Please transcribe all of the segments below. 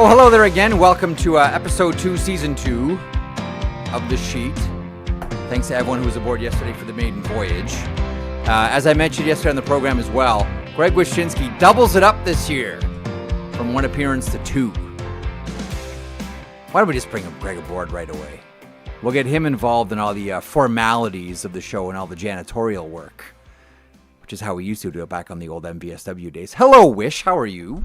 Oh, hello there again. Welcome to episode 2, season 2 of The Sheet. Thanks to everyone who was aboard yesterday for the maiden voyage. As I mentioned yesterday on the program as well, Greg Wyshynski doubles it up this year from 1 appearance to 2. Why don't we just bring Greg aboard right away? We'll get him involved in all the formalities of the show and all the janitorial work, which is how we used to do it back on the old MVSW days. Hello, Wish. How are you?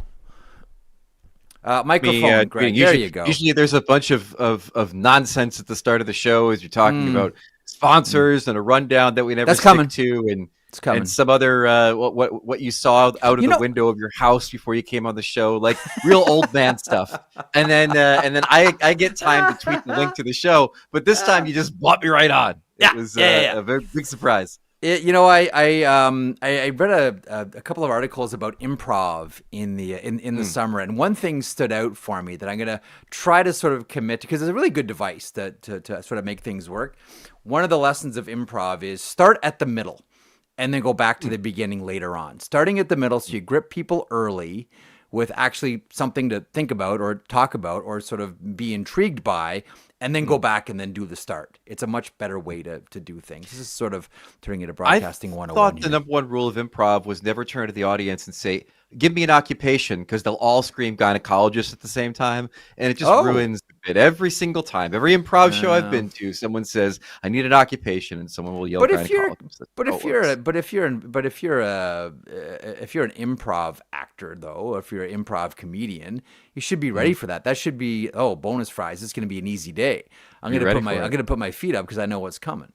Microphone, Greg. There you go. Usually there's a bunch of nonsense at the start of the show as you're talking about sponsors and a rundown that we never stick to, and some other what you saw out of the window of your house before you came on the show, like real old man stuff. And then I get time to tweet the link to the show, but this time you just brought me right on. It was a very big surprise. I read a couple of articles about improv in the summer, and one thing stood out for me that I'm going to try to sort of commit to, because it's a really good device to sort of make things work. One of the lessons of improv is start at the middle and then go back to the beginning later on. Starting at the middle so you grip people early with actually something to think about or talk about or sort of be intrigued by, and then go back and then do the start. It's a much better way to do things. This is sort of turning into broadcasting 101. I thought the number one rule of improv was never turn to the audience and say, give me an occupation, because they'll all scream gynecologist at the same time, and it just ruins the bit every single time. Every improv show I've been to, someone says, I need an occupation, and someone will yell gynecologist. But if you're an improv actor, though, if you're an improv comedian, you should be ready for that. That should be bonus prize. It's going to be an easy day. I'm going to put my feet up because I know what's coming.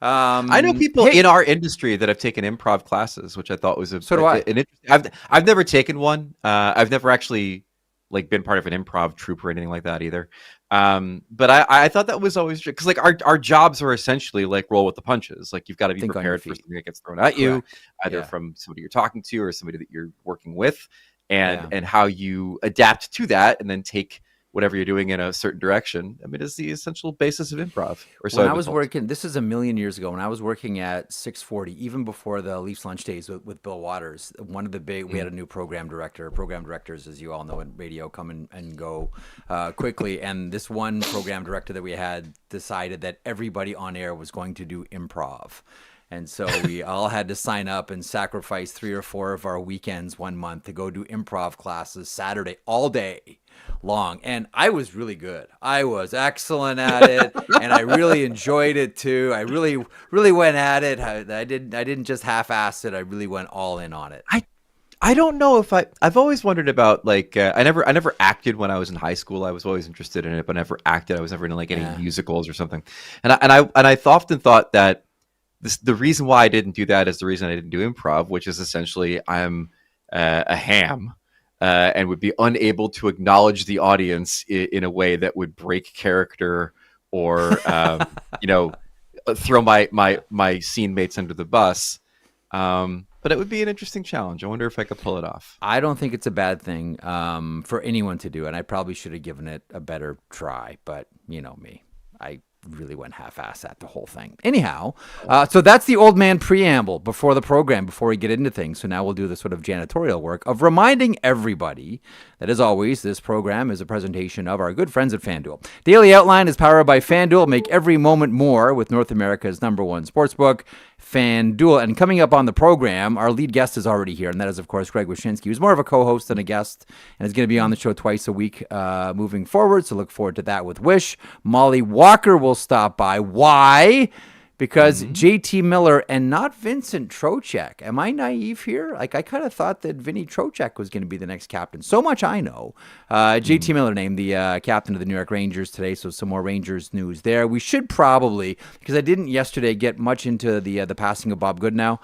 I know people in our industry that have taken improv classes, which I thought was an interesting. I've never taken one. I've never actually been part of an improv troupe or anything like that either. But I thought that was always, because our jobs are essentially roll with the punches. You've got to be prepared for something that gets thrown at you, either from somebody you're talking to or somebody that you're working with, and how you adapt to that and then take whatever you're doing in a certain direction. I mean, it's the essential basis of improv. When I was working, this is a million years ago, when I was working at 640, even before the Leafs Lunch Days with Bill Waters, one of the big, we had a new program director. Program directors, as you all know, in radio come and go quickly. And this one program director that we had decided that everybody on air was going to do improv. And so we all had to sign up and sacrifice 3 or 4 of our weekends one month to go do improv classes Saturday all day long. And I was really good. I was excellent at it, and I really enjoyed it too. I really, really went at it. I didn't just half-ass it. I really went all in on it. I don't know if I've always wondered about I never acted when I was in high school. I was always interested in it, but never acted. I was never in any musicals or something. And I often thought that the reason why I didn't do that is the reason I didn't do improv, which is essentially I'm a ham and would be unable to acknowledge the audience in a way that would break character or throw my scene mates under the bus. But it would be an interesting challenge. I wonder if I could pull it off. I don't think it's a bad thing for anyone to do, and I probably should have given it a better try. But you know me, I really went half-ass at the whole thing. Anyhow, so that's the old man preamble before the program, before we get into things. So now we'll do the sort of janitorial work of reminding everybody that, as always, this program is a presentation of our good friends at FanDuel. Daily Outline is powered by FanDuel. Make every moment more with North America's #1 sportsbook, FanDuel. And coming up on the program, our lead guest is already here, and that is, of course, Greg Wyshynski, who's more of a co-host than a guest, and is going to be on the show twice a week moving forward. So look forward to that with Wish. Mollie Walker will stop by. Why? Because JT Miller and not Vincent Trocheck. Am I naive here? I kind of thought that Vinny Trocheck was going to be the next captain. So much I know. JT Miller named the captain of the New York Rangers today, so some more Rangers news there. We should probably, because I didn't yesterday get much into the passing of Bob Goodenow,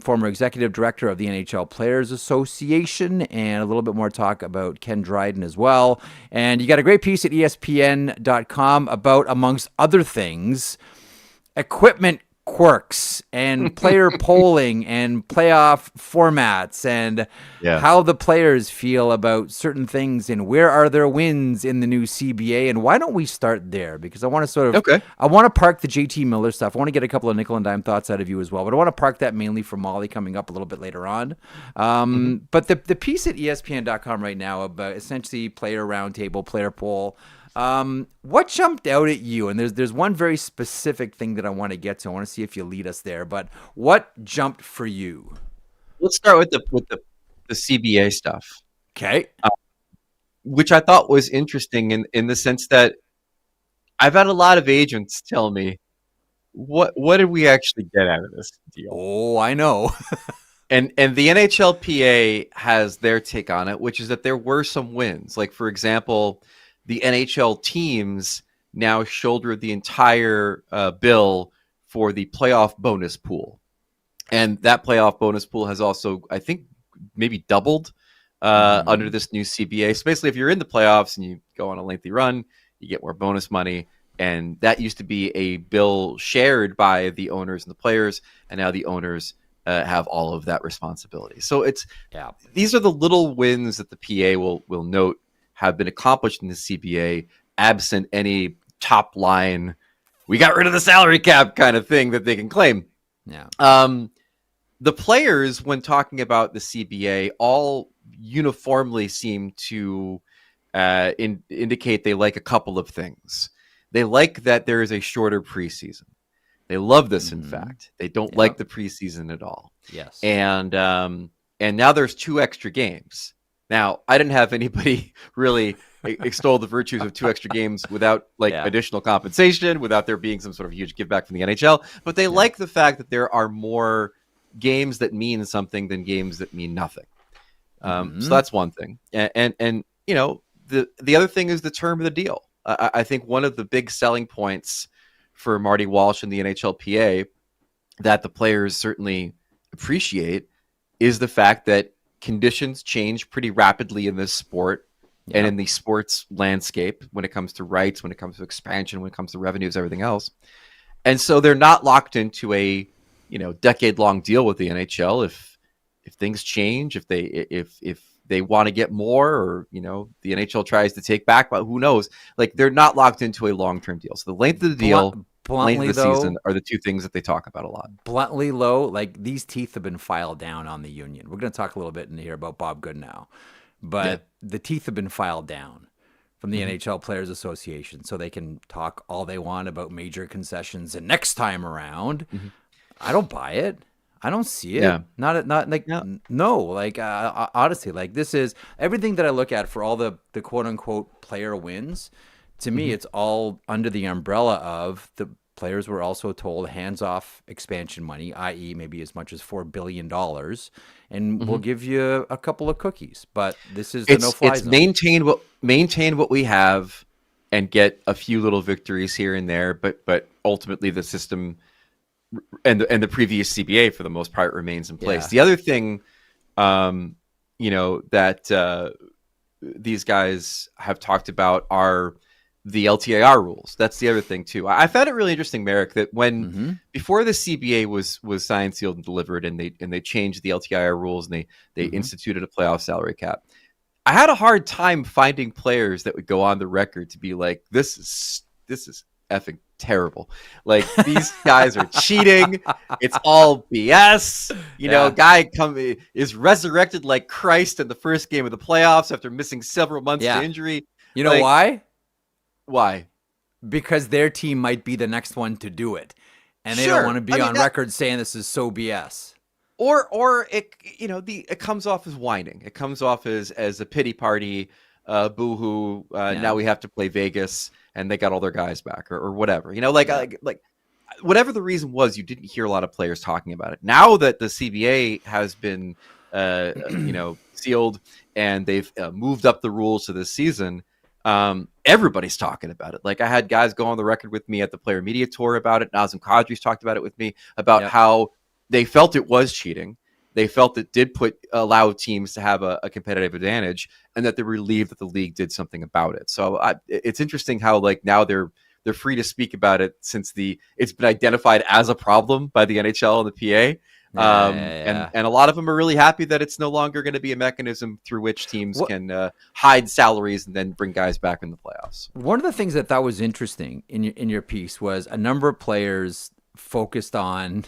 former executive director of the NHL Players Association, and a little bit more talk about Ken Dryden as well. And you got a great piece at ESPN.com about, amongst other things, equipment quirks and player polling and playoff formats and how the players feel about certain things and where are their wins in the new CBA. And why don't we start there? Because I want to sort of, I want to park the JT Miller stuff. I want to get a couple of nickel and dime thoughts out of you as well, but I want to park that mainly for Mollie coming up a little bit later on. But the piece at ESPN.com right now about essentially player roundtable, player poll, what jumped out at you? And there's one very specific thing that I want to get to. I want to see if you lead us there. But what jumped for you? Let's start with the CBA stuff. Okay. Which I thought was interesting in the sense that I've had a lot of agents tell me, what did we actually get out of this deal? Oh, I know. And the NHLPA has their take on it, which is that there were some wins. Like, for example, the NHL teams now shoulder the entire bill for the playoff bonus pool. And that playoff bonus pool has also, I think, maybe doubled under this new CBA. So basically, if you're in the playoffs and you go on a lengthy run, you get more bonus money. And that used to be a bill shared by the owners and the players. And now the owners have all of that responsibility. So these are the little wins that the PA will note have been accomplished in the CBA, absent any top line, we got rid of the salary cap kind of thing that they can claim. Yeah. The players, when talking about the CBA, all uniformly seem to indicate they like a couple of things. They like that there is a shorter preseason. They love this, in fact. They don't like the preseason at all. Yes. And now there's 2 extra games. Now, I didn't have anybody really extol the virtues of 2 extra games without additional compensation, without there being some sort of huge give back from the NHL. But they like the fact that there are more games that mean something than games that mean nothing. So that's one thing. And you know, the other thing is the term of the deal. I think one of the big selling points for Marty Walsh and the NHLPA that the players certainly appreciate is the fact that conditions change pretty rapidly in this sport and in the sports landscape when it comes to rights, when it comes to expansion, when it comes to revenues, everything else. And so they're not locked into a, decade-long deal with the NHL. If things change, if they want to get more, or, the NHL tries to take back, but who knows? Like, they're not locked into a long-term deal. So the length of the deal, length of the season are the 2 things that they talk about a lot. Bluntly, low, like, these teeth have been filed down on the union. We're going to talk a little bit in here about Bob Goodenow, but the teeth have been filed down from the NHL Players Association, so they can talk all they want about major concessions. And next time around, I don't buy it. I don't see it. Yeah. Honestly, like, this is everything that I look at for all the quote unquote player wins. To me, it's all under the umbrella of the players were also told hands off expansion money, i.e. maybe as much as $4 billion, and we'll give you a couple of cookies. But this is the no-fly zone. Maintain what we have and get a few little victories here and there, but ultimately the system and the previous CBA for the most part remains in place. The other thing, that these guys have talked about are the LTIR rules. That's the other thing too. I found it really interesting, Marek, that when before the CBA was signed, sealed, and delivered, and they changed the LTIR rules and they instituted a playoff salary cap, I had a hard time finding players that would go on the record to be like, this is effing terrible. Like, these guys are cheating. It's all BS. Guy is resurrected like Christ in the first game of the playoffs after missing several months to injury. You know why? Why? Because their team might be the next one to do it, and they don't want to be on record saying this is so BS. Or it comes off as whining. It comes off as a pity party. Boo-hoo. Now we have to play Vegas, and they got all their guys back, or whatever. Like whatever the reason was, you didn't hear a lot of players talking about it. Now that the CBA has been sealed and they've moved up the rules to this season, everybody's talking about it. Like, I had guys go on the record with me at the player media tour about it. Nazem Kadri's talked about it with me about how they felt it was cheating. They felt it did allow teams to have a competitive advantage, and that they're relieved that the league did something about it. So it's interesting how, like, now they're they're free to speak about it since it's been identified as a problem by the NHL and the PA. And a lot of them are really happy that it's no longer going to be a mechanism through which teams can hide salaries and then bring guys back in the playoffs. One of the things that I thought was interesting in your piece was a number of players focused on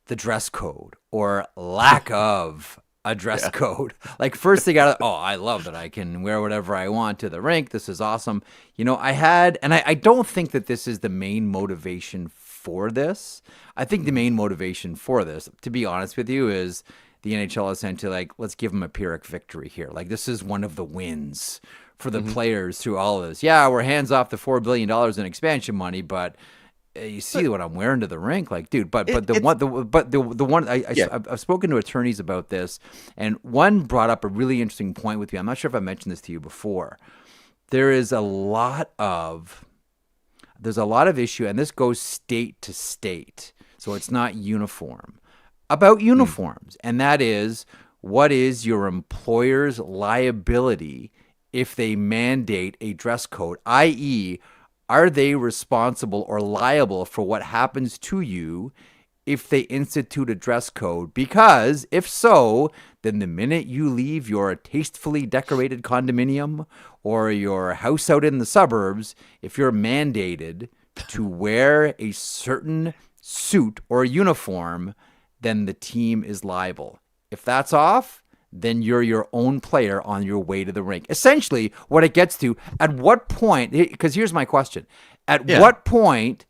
the dress code or lack of a dress code. Like first they got, I love that I can wear whatever I want to the rink. This is awesome. I don't think that this is the main motivation for this. I think the main motivation for this, to be honest with you, is the NHL essentially like, let's give them a Pyrrhic victory here. Like this is one of the wins for the players through all of this. Yeah, we're hands off the $4 billion in expansion money, but you see what I'm wearing to the rink, like, dude. But the one I've spoken to attorneys about this, and one brought up a really interesting point with me. I'm not sure if I mentioned this to you before. There's a lot of issue, and this goes state to state, so it's not uniform, about uniforms, and that is, what is your employer's liability if they mandate a dress code, i.e., are they responsible or liable for what happens to you if they institute a dress code? Because if so, then the minute you leave your tastefully decorated condominium or your house out in the suburbs, if you're mandated to wear a certain suit or uniform, then the team is liable. If that's off, then you're your own player on your way to the rink. Essentially, what it gets to, at what point, because here's my question, at what point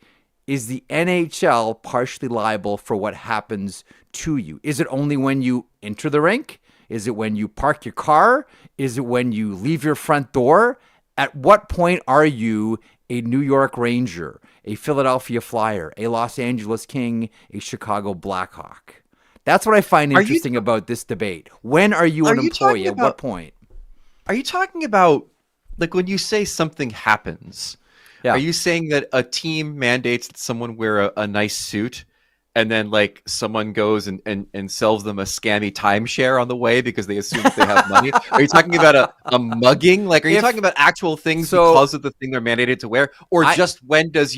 is the NHL partially liable for what happens to you? Is it only when you enter the rink? Is it when you park your car? Is it when you leave your front door? At what point are you a New York Ranger, a Philadelphia Flyer, a Los Angeles King, a Chicago Blackhawk? That's what I find interesting about this debate. When are you an employee? At what point? Are you talking about, like, when you say something happens, are you saying that a team mandates that someone wear a nice suit and then, like, someone goes and sells them a scammy timeshare on the way because they assume that they have money? Are you talking about a mugging? Like, are you talking about actual things because of the thing they're mandated to wear? Or just when do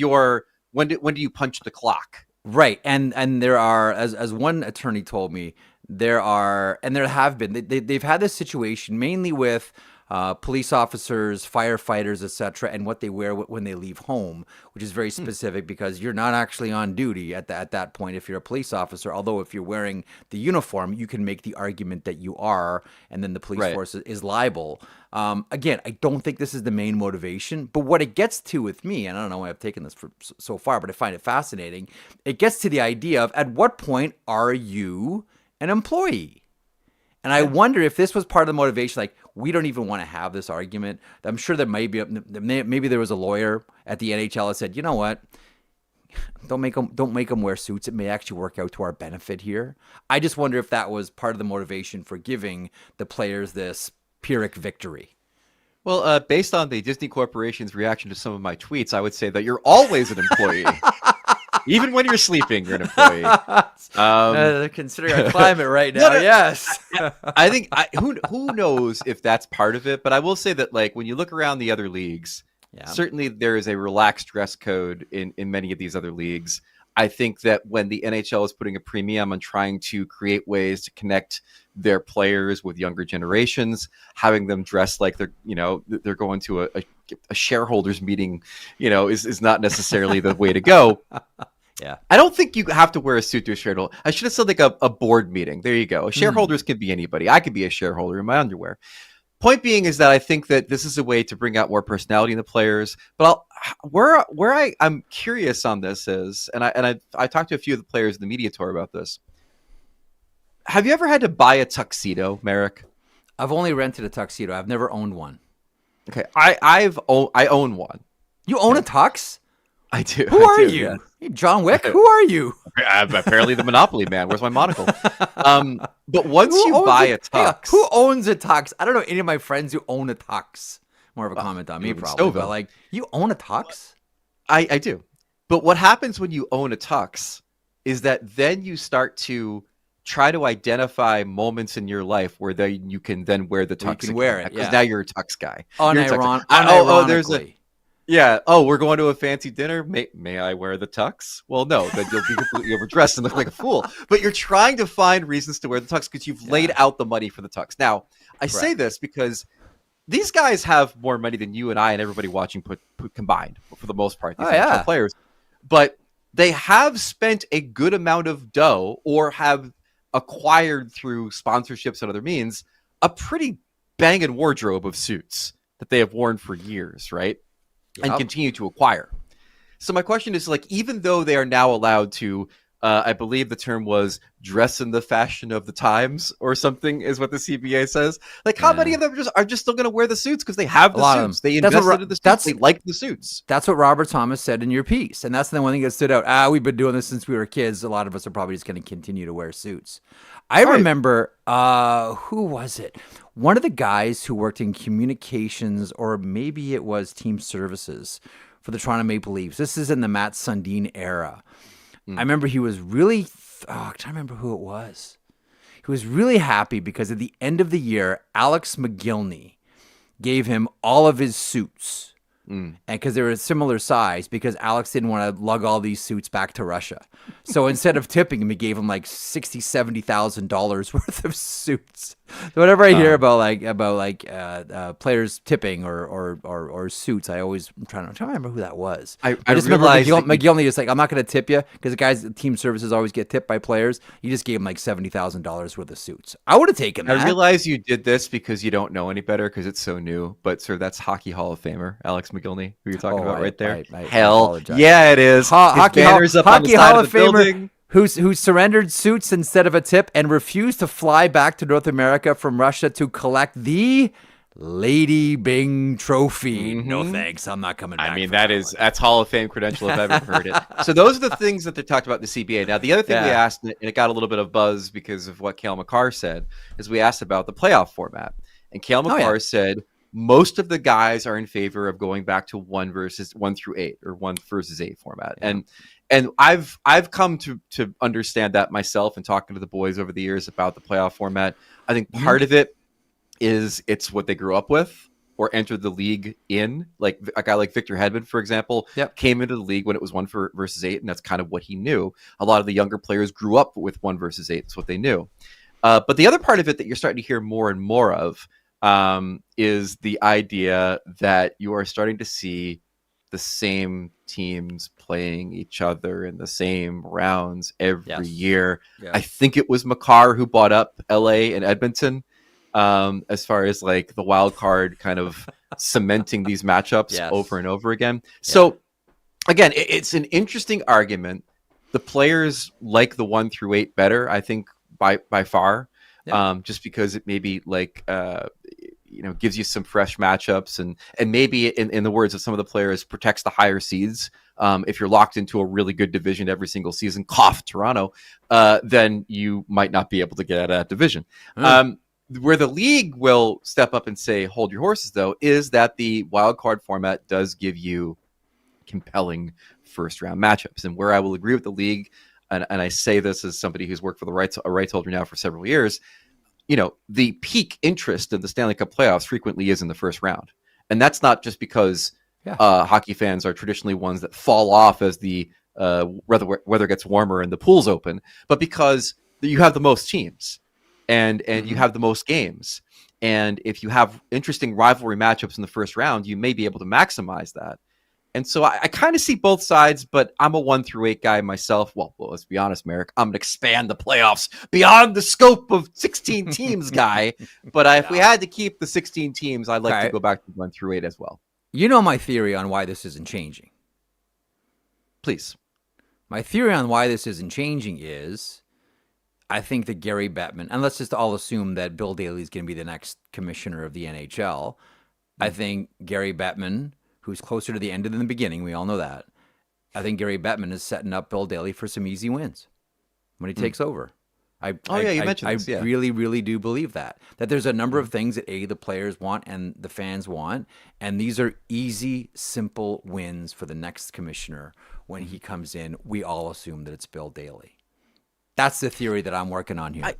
you punch the clock? Right, and there are, as one attorney told me, there have been, they've had this situation mainly with police officers, firefighters, etc., and what they wear when they leave home, which is very specific because you're not actually on duty at that point if you're a police officer. Although if you're wearing the uniform, you can make the argument that you are, and then the police force is liable. Again, I don't think this is the main motivation, but what it gets to with me, and I don't know why I've taken this so far, but I find it fascinating. It gets to the idea of, at what point are you an employee? And I wonder if this was part of the motivation, like, we don't even want to have this argument. I'm sure there maybe there was a lawyer at the NHL that said, you know what, don't make them wear suits. It may actually work out to our benefit here. I just wonder if that was part of the motivation for giving the players this Pyrrhic victory. Well, based on the Disney Corporation's reaction to some of my tweets, I would say that you're always an employee. Even when you're sleeping, you're an employee. Considering our climate right now, yes. I think who knows if that's part of it, but I will say that, like, when you look around the other leagues, certainly there is a relaxed dress code in many of these other leagues. I think that when the NHL is putting a premium on trying to create ways to connect their players with younger generations, having them dress like they're going to a shareholders meeting, is not necessarily the way to go. Yeah, I don't think you have to wear a suit to a shareholder. I should have said like a board meeting. There you go. Shareholders could be anybody. I could be a shareholder in my underwear. Point being is that I think that this is a way to bring out more personality in the players. But I'm curious on this is, and I talked to a few of the players in the media tour about this. Have you ever had to buy a tuxedo, Marek? I've only rented a tuxedo. I've never owned one. Okay, I own one. You own a tux? I do. Who are you? Yeah. Hey, John Wick? Who are you? I'm apparently the Monopoly man. Where's my monocle? But once you buy a tux, who owns a tux? I don't know any of my friends who own a tux. More of a comment on me, probably. But like, you own a tux? I do. But what happens when you own a tux is that then you start to try to identify moments in your life where you can then wear the tux. You can wear it, because now you're a tux guy. Unironically. Yeah. Oh, we're going to a fancy dinner. May I wear the tux? Well, no, then you'll be completely overdressed and look like a fool. But you're trying to find reasons to wear the tux because you've laid out the money for the tux. Now, I say this because these guys have more money than you and I and everybody watching put combined for the most part. These NHL players, but they have spent a good amount of dough or have acquired through sponsorships and other means a pretty banging wardrobe of suits that they have worn for years, right? And continue to acquire. So my question is, like, even though they are now allowed to, I believe the term was dress in the fashion of the times or something is what the CBA says. Like, how many of them are just still going to wear the suits because they have the suits? They invested in the suits. They like the suits. That's what Robert Thomas said in your piece. And that's the one thing that stood out. We've been doing this since we were kids. A lot of us are probably just going to continue to wear suits. I remember, who was it? One of the guys who worked in communications, or maybe it was team services for the Toronto Maple Leafs. This is in the Matt Sundin era. I remember he was really, I can't remember who it was. He was really happy because at the end of the year, Alex McGillney gave him all of his suits. And because they were a similar size, because Alex didn't want to lug all these suits back to Russia. So instead of tipping him, he gave him like $60,000, $70,000 worth of suits. So whenever I hear about players tipping or suits, I always I'm trying to remember who that was. I just remember McGillney is like, I'm not going to tip you because the guys team services always get tipped by players. You just gave him like $70,000 worth of suits. I would have taken that. I realize you did this because you don't know any better because it's so new. But sir, that's Hockey Hall of Famer Alex McGillney, who you're talking about right there. Hell, yeah, it is. Hockey Hall of Famer who surrendered suits instead of a tip and refused to fly back to North America from Russia to collect the Lady Byng Trophy. No thanks, I'm not coming back. I mean, that's Hall of Fame credential if I've ever heard it. So those are the things that they talked about in the CBA. Now, the other thing we asked, and it got a little bit of buzz because of what Cuylle McCarr said, is we asked about the playoff format. And Cuylle McCarr said most of the guys are in favor of going back to 1 through 8 or 1 versus 8 format. And I've come to understand that myself and talking to the boys over the years about the playoff format. I think part of it is it's what they grew up with or entered the league in. Like a guy like Victor Hedman, for example, came into the league when it was 1 versus 8, and that's kind of what he knew. A lot of the younger players grew up with 1 versus 8. That's what they knew. But the other part of it that you're starting to hear more and more of is the idea that you are starting to see the same teams playing each other in the same rounds every year. I think it was McCarr who brought up LA and Edmonton as far as like the wild card kind of cementing these matchups over and over again. So again, it's an interesting argument. The players like the 1 through 8 better, I think, by far, just because it maybe like gives you some fresh matchups and maybe in the words of some of the players protects the higher seeds. If you're locked into a really good division every single season, cough Toronto, then you might not be able to get out of that division. Where the league will step up and say, hold your horses though, is that the wild card format does give you compelling first round matchups. And where I will agree with the league, and I say this as somebody who's worked for a rights holder now for several years, the peak interest in the Stanley Cup playoffs frequently is in the first round. And that's not just because hockey fans are traditionally ones that fall off as the weather gets warmer and the pools open, but because you have the most teams and you have the most games. And if you have interesting rivalry matchups in the first round, you may be able to maximize that. And so I kind of see both sides, but I'm a 1 through 8 guy myself. Well, let's be honest, Marek, I'm going to expand the playoffs beyond the scope of 16 teams guy. But if we had to keep the 16 teams, I'd like to go back to 1 through 8 as well. You know my theory on why this isn't changing. Please. My theory on why this isn't changing is I think that Gary Bettman, and let's just all assume that Bill Daly is going to be the next commissioner of the NHL. I think Gary Bettman, who's closer to the end than the beginning, we all know that. I think Gary Bettman is setting up Bill Daly for some easy wins when he takes over. You mentioned this. I really, really do believe that there's a number of things that the players want and the fans want, and these are easy, simple wins for the next commissioner when he comes in. We all assume that it's Bill Daly. That's the theory that I'm working on here.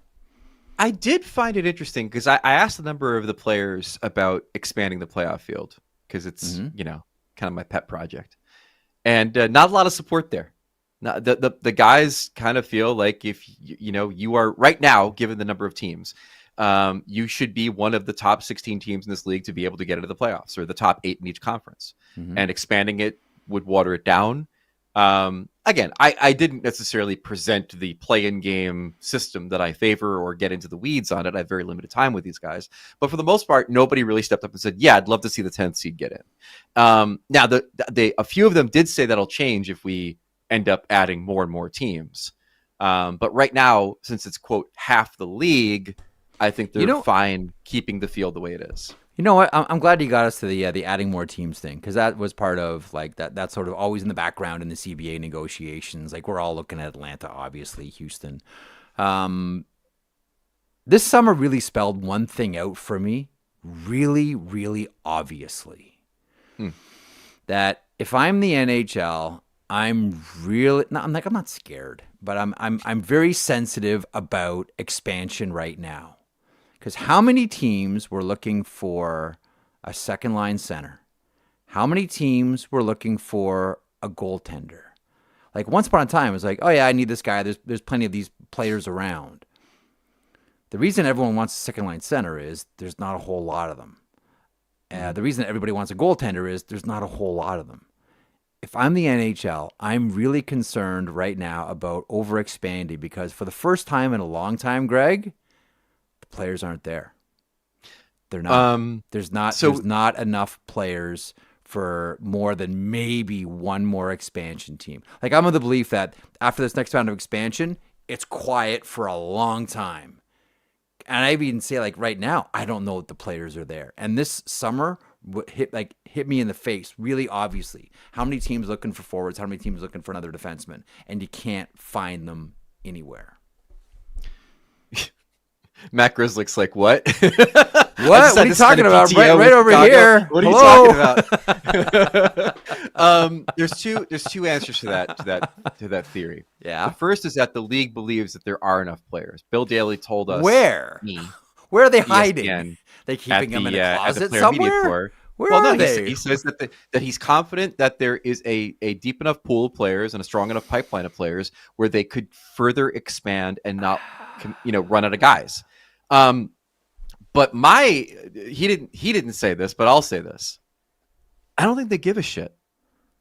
I did find it interesting because I asked a number of the players about expanding the playoff field because it's, kind of my pet project, and not a lot of support there. Now, the guys kind of feel like if you are right now, given the number of teams, you should be one of the top 16 teams in this league to be able to get into the playoffs, or the top 8 in each conference. And expanding it would water it down. Again, I didn't necessarily present the play-in game system that I favor or get into the weeds on it. I have very limited time with these guys. But for the most part, nobody really stepped up and said, yeah, I'd love to see the 10th seed get in. Now, a few of them did say that'll change if we end up adding more and more teams. But right now, since it's, quote, half the league, I think they're fine keeping the field the way it is. You know what? I'm glad you got us to the adding more teams thing, because that was part of like that's sort of always in the background in the CBA negotiations. Like, we're all looking at Atlanta, obviously, Houston. This summer really spelled one thing out for me, really, really obviously. That if I'm the NHL, I'm not scared, but I'm very sensitive about expansion right now. Because how many teams were looking for a second line center? How many teams were looking for a goaltender? Like, once upon a time, it was like, oh yeah, I need this guy. There's plenty of these players around. The reason everyone wants a second line center is there's not a whole lot of them. The reason everybody wants a goaltender is there's not a whole lot of them. If I'm the NHL, I'm really concerned right now about overexpanding, because for the first time in a long time, Greg, the players aren't there. They're not. There's not enough players for more than maybe one more expansion team. Like, I'm of the belief that after this next round of expansion, it's quiet for a long time. And I even say, like, right now, I don't know if the players are there. And this summer hit me in the face really obviously. How many teams looking for forwards? How many teams looking for another defenseman? And you can't find them anywhere. Matt Grizzlick's like, what? What? What are you talking about? Right over here. What are you talking about? There's two answers to that theory. Yeah. The first is that the league believes that there are enough players. Bill Daly told us. Where? Where are they hiding? ESPN, they keeping them in a closet somewhere? Where are they? He says that he's confident that there is a deep enough pool of players and a strong enough pipeline of players where they could further expand and not, run out of guys. But he didn't say this, but I'll say this. I don't think they give a shit.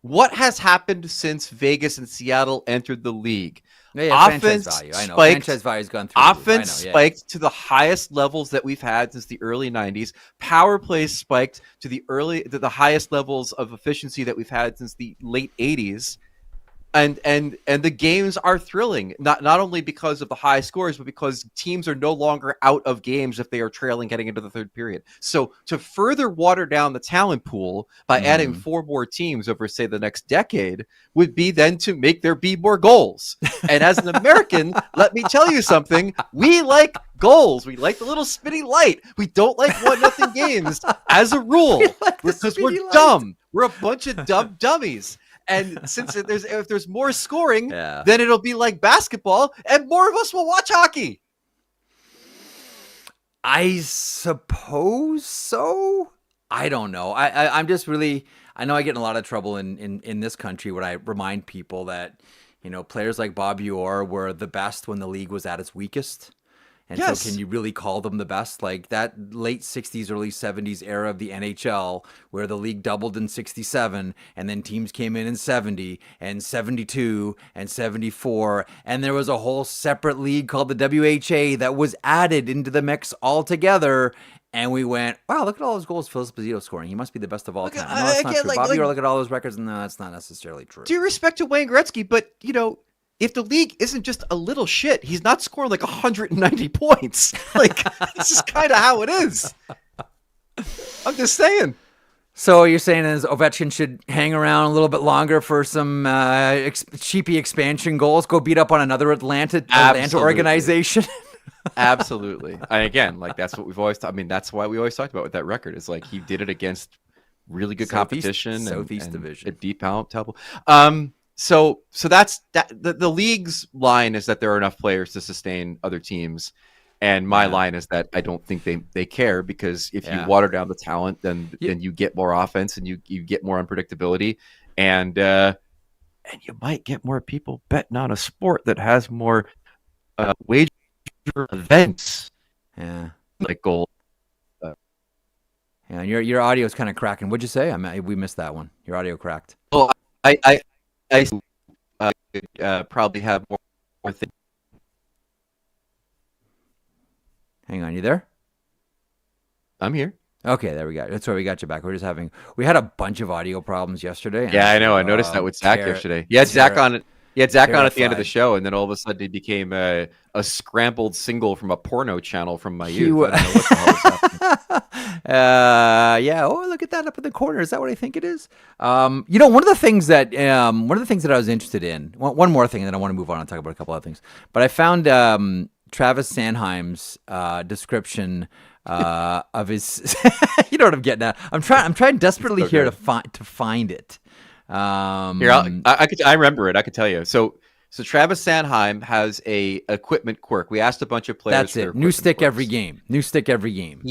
What has happened since Vegas and Seattle entered the league? Yeah, offense value. I know. Franchise value's gone through. Offense spiked to the highest levels that we've had since the early 90s. Power play spiked to the highest levels of efficiency that we've had since the late 80s. And the games are thrilling, not only because of the high scores, but because teams are no longer out of games if they are trailing heading into the third period. So to further water down the talent pool by adding 4 more teams over, say, the next decade would be then to make there be more goals. And as an American, let me tell you something. We like goals. We like the little spinny light. We don't like 1-0 games as a rule, because we're dumb. We're a bunch of dumb dummies. And since if there's more scoring, then it'll be like basketball, and more of us will watch hockey. I suppose so. I don't know. I'm just really. I know I get in a lot of trouble in this country when I remind people that players like Bob Orr were the best when the league was at its weakest. And so can you really call them the best? Like that late 60s, early 70s era of the NHL where the league doubled in 67 and then teams came in 70 and 72 and 74. And there was a whole separate league called the WHA that was added into the mix altogether. And we went, wow, look at all those goals Phil Esposito scoring. He must be the best of all time. No, that's not true. Bobby Orr, look at all those records. No, that's not necessarily true. Due respect to Wayne Gretzky, but, if the league isn't just a little shit, he's not scoring like 190 points. Like, this is kind of how it is. I'm just saying. So you're saying is Ovechkin should hang around a little bit longer for some cheapy expansion goals, go beat up on another Atlanta organization? Absolutely. And again, like that's what we've always that's why we always talked about with that record. Is like he did it against really good competition. Southeast Division. A deep table. So that's that. The league's line is that there are enough players to sustain other teams. And my line is that I don't think they care, because if you water down the talent, then you get more offense and you get more unpredictability, and you might get more people betting on a sport that has more wager events. Yeah, like goals. Yeah, your audio is kind of cracking. What'd you say? We missed that one. Your audio cracked. Well, I probably have more things. Hang on, you there? I'm here. Okay, there we go. That's why we got you back. We had a bunch of audio problems yesterday. Yeah, I know. I noticed that with Zach yesterday. You had Zach on it. You had Zach on at the end of the show, and then all of a sudden he became a scrambled single from a porno channel from my youth. I don't know what the hell is happening. Yeah. Oh, look at that up in the corner. Is that what I think it is? One of the things that I was interested in. One more thing, and then I want to move on and talk about a couple other things. But I found Travis Sanheim's description of his. You know what I'm getting at. I'm trying desperately here to find it. Here, I remember it. I could tell you. So Travis Sanheim has a equipment quirk. We asked a bunch of players. That's it. New stick every game. New stick every game.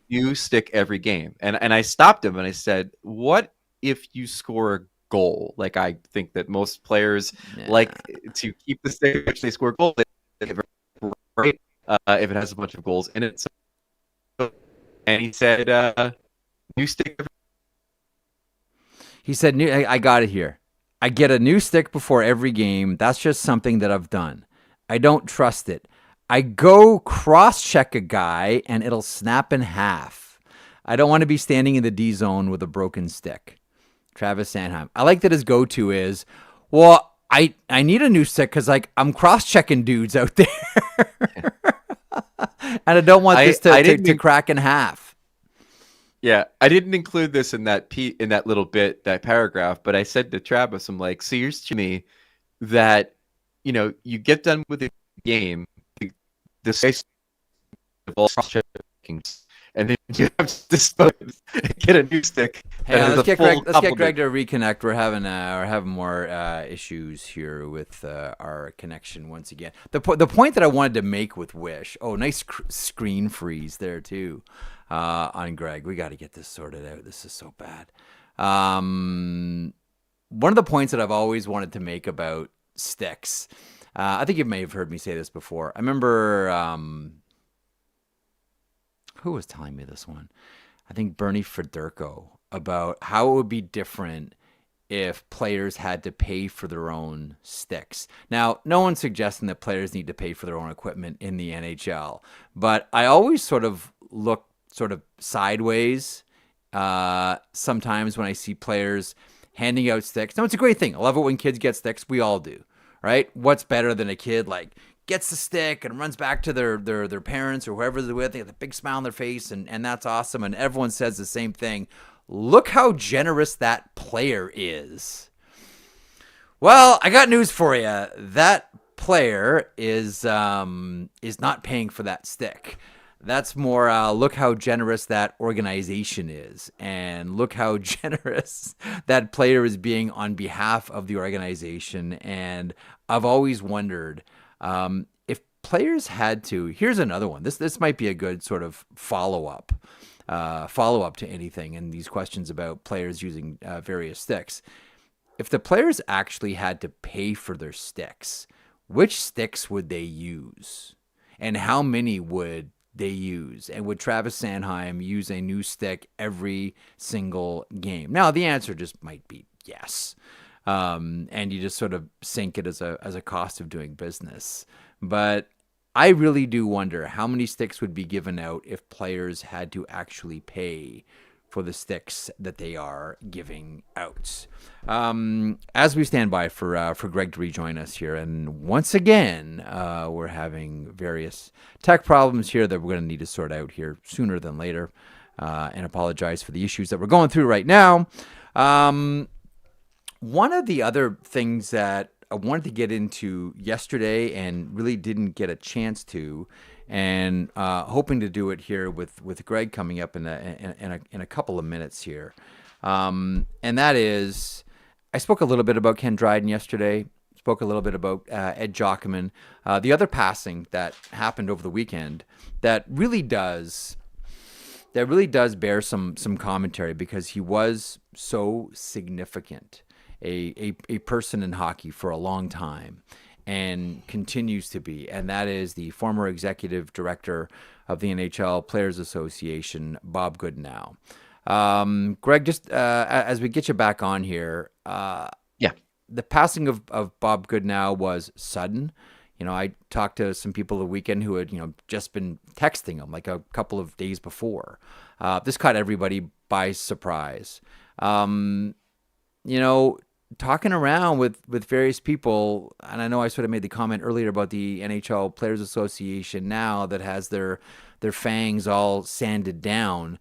New stick every game. And I stopped him and I said, "What if you score a goal?" Like, I think that most players like to keep the stick if they score a goal. Right? If it has a bunch of goals in it. And he said, "New stick." He said, I got it here. I get a new stick before every game. That's just something that I've done. I don't trust it. I go cross-check a guy, and it'll snap in half. I don't want to be standing in the D zone with a broken stick. Travis Sanheim. I like that his go-to is, well, I need a new stick because I'm cross-checking dudes out there. And I don't want this to crack in half. Yeah, I didn't include this in that little bit, that paragraph, but I said to Travis, I'm like, so you're to me that, you get done with the game, the space of all cross-checking, and then you have to dispose, get a new stick. Hey, let's get Greg to reconnect. We're having more issues here with our connection once again. The point that I wanted to make with Wish. Oh, nice screen freeze there too. On Greg. We got to get this sorted out. This is so bad. One of the points that I've always wanted to make about sticks, I think you may have heard me say this before. I remember, who was telling me this one? I think Bernie Federko, about how it would be different if players had to pay for their own sticks. Now, no one's suggesting that players need to pay for their own equipment in the NHL, but I always sort of look sideways sometimes when I see players handing out sticks. Now, it's a great thing. I love it when kids get sticks. We all do, right? What's better than a kid gets the stick and runs back to their parents or whoever they're with, they have a big smile on their face, and that's awesome, and everyone says the same thing. Look how generous that player is. Well, I got news for you. That player is not paying for that stick. That's more, look how generous that organization is, and look how generous that player is being on behalf of the organization. And I've always wondered if players had to. Here's another one. This might be a good sort of follow-up to anything and these questions about players using various sticks. If the players actually had to pay for their sticks, which sticks would they use? And how many would they use? And would Travis Sanheim use a new stick every single game? Now, the answer just might be yes. And you just sort of sink it as a cost of doing business. But I really do wonder how many sticks would be given out if players had to actually pay for the sticks that they are giving out. As we stand by for Greg to rejoin us here, and once again, we're having various tech problems here that we're going to need to sort out here sooner than later, and apologize for the issues that we're going through right now. One of the other things that I wanted to get into yesterday and really didn't get a chance to, and hoping to do it here with Greg coming up in a couple of minutes here, and that is, I spoke a little bit about Ken Dryden yesterday. spoke a little bit about Ed Jockman. The other passing that happened over the weekend that really does bear some commentary, because he was so significant, a person in hockey for a long time, and continues to be, and that is the former executive director of the NHL Players Association, Bob Goodenow. Greg, just as we get you back on here, the passing of Bob Goodenow was sudden. I talked to some people the weekend who had, just been texting him like a couple of days before. This caught everybody by surprise. Talking around with various people, and I know I sort of made the comment earlier about the NHL Players Association now that has their fangs all sanded down.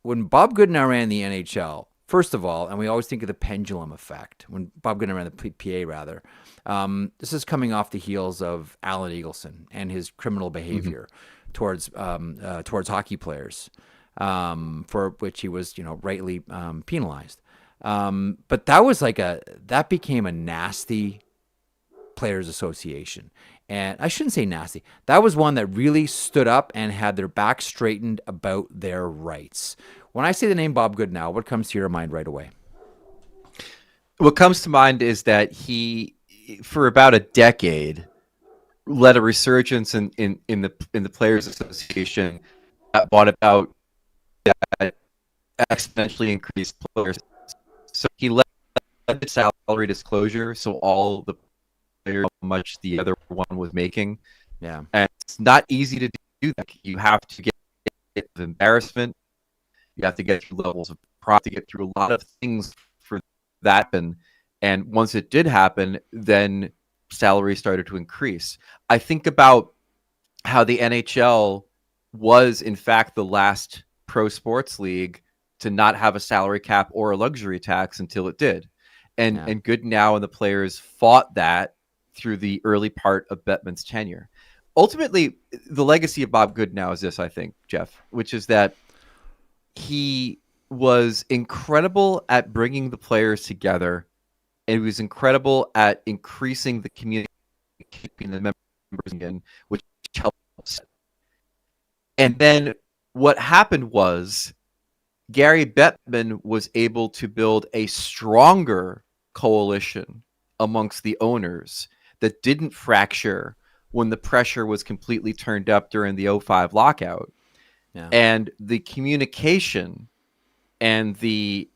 When Bob Goodenow ran the NHL, first of all, and we always think of the pendulum effect, when Bob Goodenow ran the PA rather, this is coming off the heels of Alan Eagleson and his criminal behavior towards hockey players, for which he was, rightly penalized. But that became a nasty Players Association. And I shouldn't say nasty. That was one that really stood up and had their back straightened about their rights. When I say the name Bob Goodenow, what comes to your mind right away? What comes to mind is that he, for about a decade, led a resurgence in the Players Association that brought about that exponentially increased players. So he led the salary disclosure, so all the players, how much the other one was making. Yeah, and it's not easy to do that. You have to get embarrassment. You have to get through levels of pride, to get through a lot of things for that. And once it did happen, then salary started to increase. I think about how the NHL was, in fact, the last pro sports league to not have a salary cap or a luxury tax until it did. And Goodenow and the players fought that through the early part of Bettman's tenure. Ultimately, the legacy of Bob Goodenow is this, I think, Jeff, which is that he was incredible at bringing the players together, and he was incredible at increasing the community, keeping the members in, which helps. And then what happened was Gary Bettman was able to build a stronger coalition amongst the owners that didn't fracture when the pressure was completely turned up during the 2005 lockout. Yeah. And the communication and the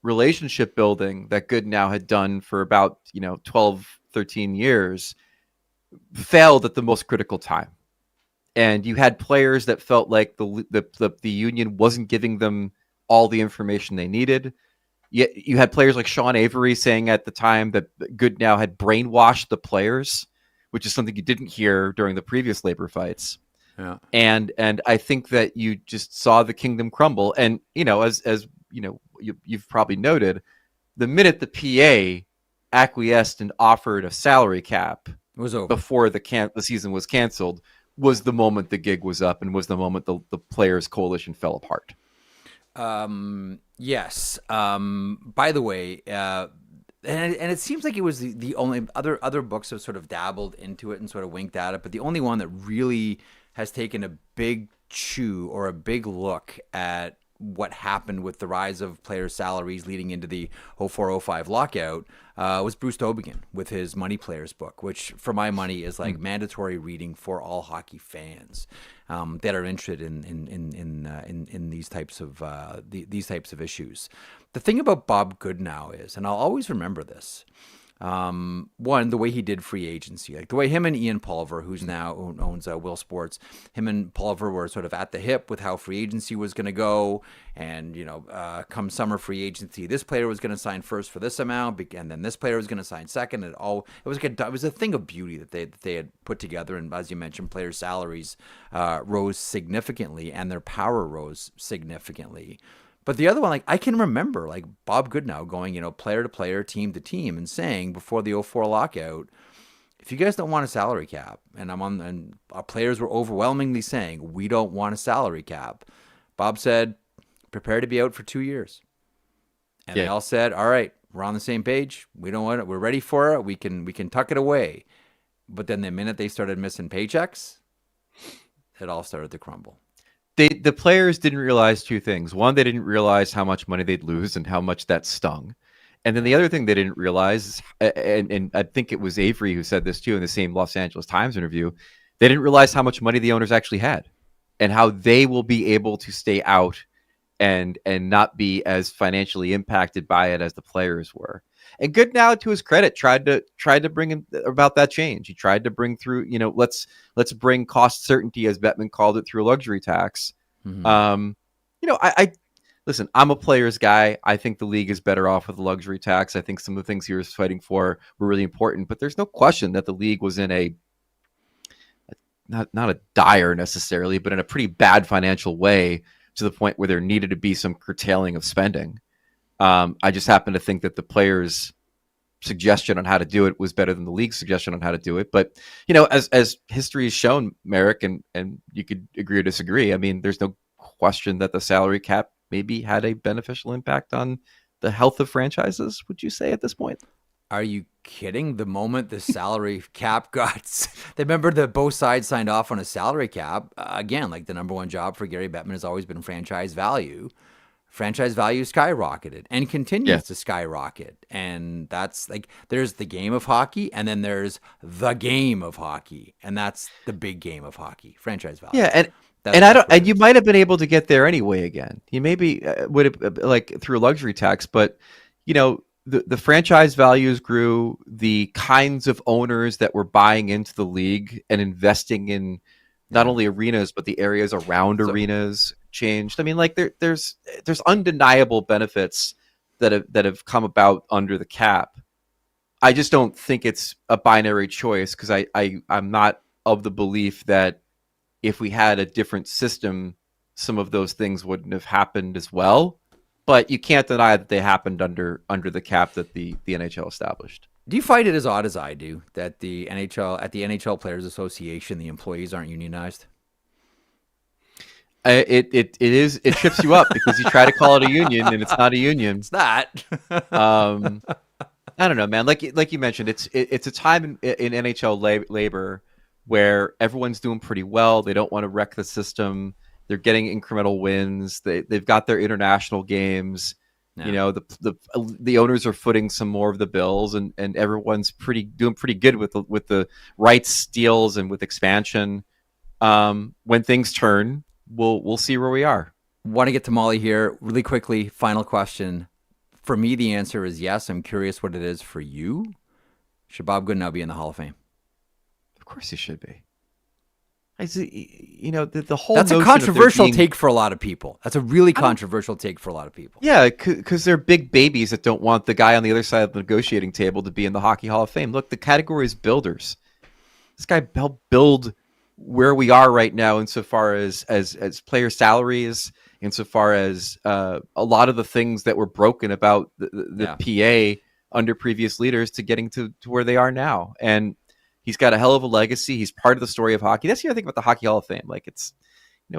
relationship building that Goodenow had done for about 12, 13 years failed at the most critical time. And you had players that felt like the union wasn't giving them all the information they needed. Yet you had players like Sean Avery saying at the time that Goodenow had brainwashed the players, which is something you didn't hear during the previous labor fights. Yeah. And I think that you just saw the kingdom crumble. And as you've probably noted, the minute the PA acquiesced and offered a salary cap, it was over before the season was canceled, was the moment the gig was up, and was the moment the players' coalition fell apart. Yes. By the way, and it seems like it was the only other books have sort of dabbled into it and sort of winked at it, but the only one that really has taken a big chew or a big look at what happened with the rise of players' salaries leading into the 04-05 lockout was Bruce Tobin with his Money Players book, which for my money is like mandatory reading for all hockey fans that are interested in these types of issues. The thing about Bob Goodenow is, and I'll always remember this, one, the way he did free agency, like the way him and Ian Pulver, who's now owns Will Sports, him and Pulver were sort of at the hip with how free agency was going to go. And, come summer free agency, this player was going to sign first for this amount, and then this player was going to sign second. It was a thing of beauty that they had put together. And as you mentioned, players' salaries rose significantly and their power rose significantly. But the other one, I can remember Bob Goodenow going, player to player, team to team, and saying before the 04 lockout, if you guys don't want a salary cap, and our players were overwhelmingly saying, we don't want a salary cap. Bob said, prepare to be out for 2 years. And they all said, all right, we're on the same page. We don't want it. We're ready for it. We can tuck it away. But then the minute they started missing paychecks, it all started to crumble. The players didn't realize two things. One, they didn't realize how much money they'd lose and how much that stung. And then the other thing they didn't realize, and I think it was Avery who said this too in the same Los Angeles Times interview, they didn't realize how much money the owners actually had and how they will be able to stay out and not be as financially impacted by it as the players were. And Goodenow, to his credit, tried to bring about that change. He tried to bring through, let's bring cost certainty, as Bettman called it, through a luxury tax. Mm-hmm. I listen, I'm a players guy. I think the league is better off with a luxury tax. I think some of the things he was fighting for were really important, but there's no question that the league was in a not a dire necessarily, but in a pretty bad financial way, to the point where there needed to be some curtailing of spending. I just happen to think that the players' suggestion on how to do it was better than the league's suggestion on how to do it. But, as history has shown, Marek, and you could agree or disagree, I mean, there's no question that the salary cap maybe had a beneficial impact on the health of franchises, would you say, at this point? Are you kidding? The moment the salary cap got, remember that both sides signed off on a salary cap. Again, like the number one job for Gary Bettman has always been franchise value. Franchise value skyrocketed and continues to skyrocket. And that's like, there's the game of hockey, and then there's the game of hockey. And that's the big game of hockey, franchise value. Yeah. And you might have been able to get there anyway again. You maybe would have, like, through a luxury tax, but, the franchise values grew. The kinds of owners that were buying into the league and investing in not only arenas, but the areas around arenas changed. I mean, like there's undeniable benefits that have come about under the cap. I just don't think it's a binary choice, because I'm not of the belief that if we had a different system, some of those things wouldn't have happened as well. But you can't deny that they happened under the cap that the NHL established. Do you find it as odd as I do that at the NHL Players Association, the employees aren't unionized? It trips you up, because you try to call it a union and it's not a union. It's not. I don't know, man. Like you mentioned, it's a time in NHL labor where everyone's doing pretty well. They don't want to wreck the system. They're getting incremental wins. They've got their international games. Yeah. The owners are footing some more of the bills, and everyone's doing pretty good with the rights deals and with expansion. When things turn, we'll see where we are. Want to get to Mollie here really quickly. Final question. For me, the answer is yes. I'm curious what it is for you. Should Bob Goodenow be in the Hall of Fame? Of course he should be. The whole that's a controversial take for a lot of people. That's a really controversial take for a lot of people. Yeah, because they're big babies that don't want the guy on the other side of the negotiating table to be in the Hockey Hall of Fame. Look, the category is builders. This guy helped build where we are right now, insofar as player salaries, insofar as a lot of the things that were broken about the PA under previous leaders, to getting to where they are now. And he's got a hell of a legacy. He's part of the story of hockey. That's the other thing about the Hockey Hall of Fame. Like, it's,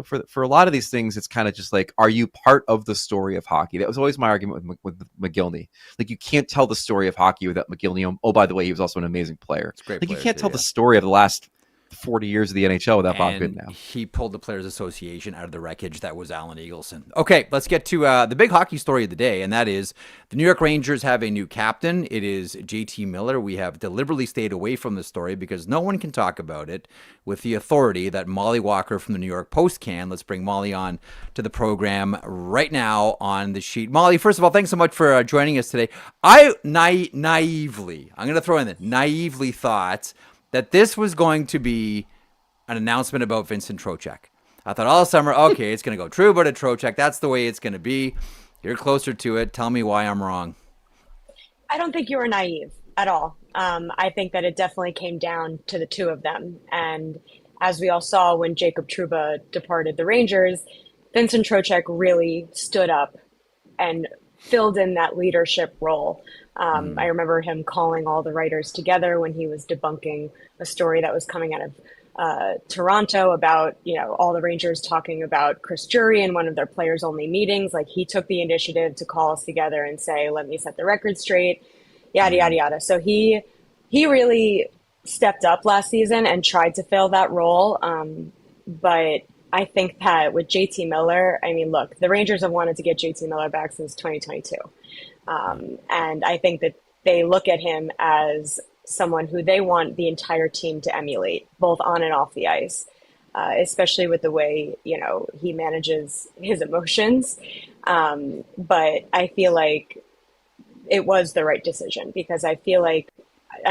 for a lot of these things, it's kind of just like, are you part of the story of hockey? That was always my argument with McGillney. Like, you can't tell the story of hockey without McGillney. Oh, by the way, he was also an amazing player. Like, you can't tell the story of the last 40 years of the NHL without Bob Goodenow. He pulled the Players Association out of the wreckage that was Alan Eagleson. Okay, let's get to the big hockey story of the day, and that is the New York Rangers have a new captain. It is JT Miller. We have deliberately stayed away from the story because no one can talk about it with the authority that Mollie Walker from the New York Post can. Let's bring Mollie on to the program right now on the sheet. Mollie, first of all, thanks so much for joining us today. I naively, I'm going to throw in the naively thought that this was going to be an announcement about Vincent Trocheck. I thought all summer, okay, it's going to go Trouba to Trocheck. That's the way it's going to be. You're closer to it. Tell me why I'm wrong. I don't think you were naive at all. I think that it definitely came down to the two of them. And as we all saw when Jacob Trouba departed the Rangers, Vincent Trocheck really stood up and filled in that leadership role. I remember him calling all the writers together when he was debunking a story that was coming out Toronto about, all the Rangers talking about Chris Drury in one of their players only meetings. Like, he took the initiative to call us together and say, let me set the record straight, yada, yada, yada. So he really stepped up last season and tried to fill that role. But I think that with JT Miller, I mean, look, the Rangers have wanted to get JT Miller back since 2022. And I think that they look at him as someone who they want the entire team to emulate, both on and off the ice, especially with the way, he manages his emotions. But I feel like it was the right decision, because I feel like,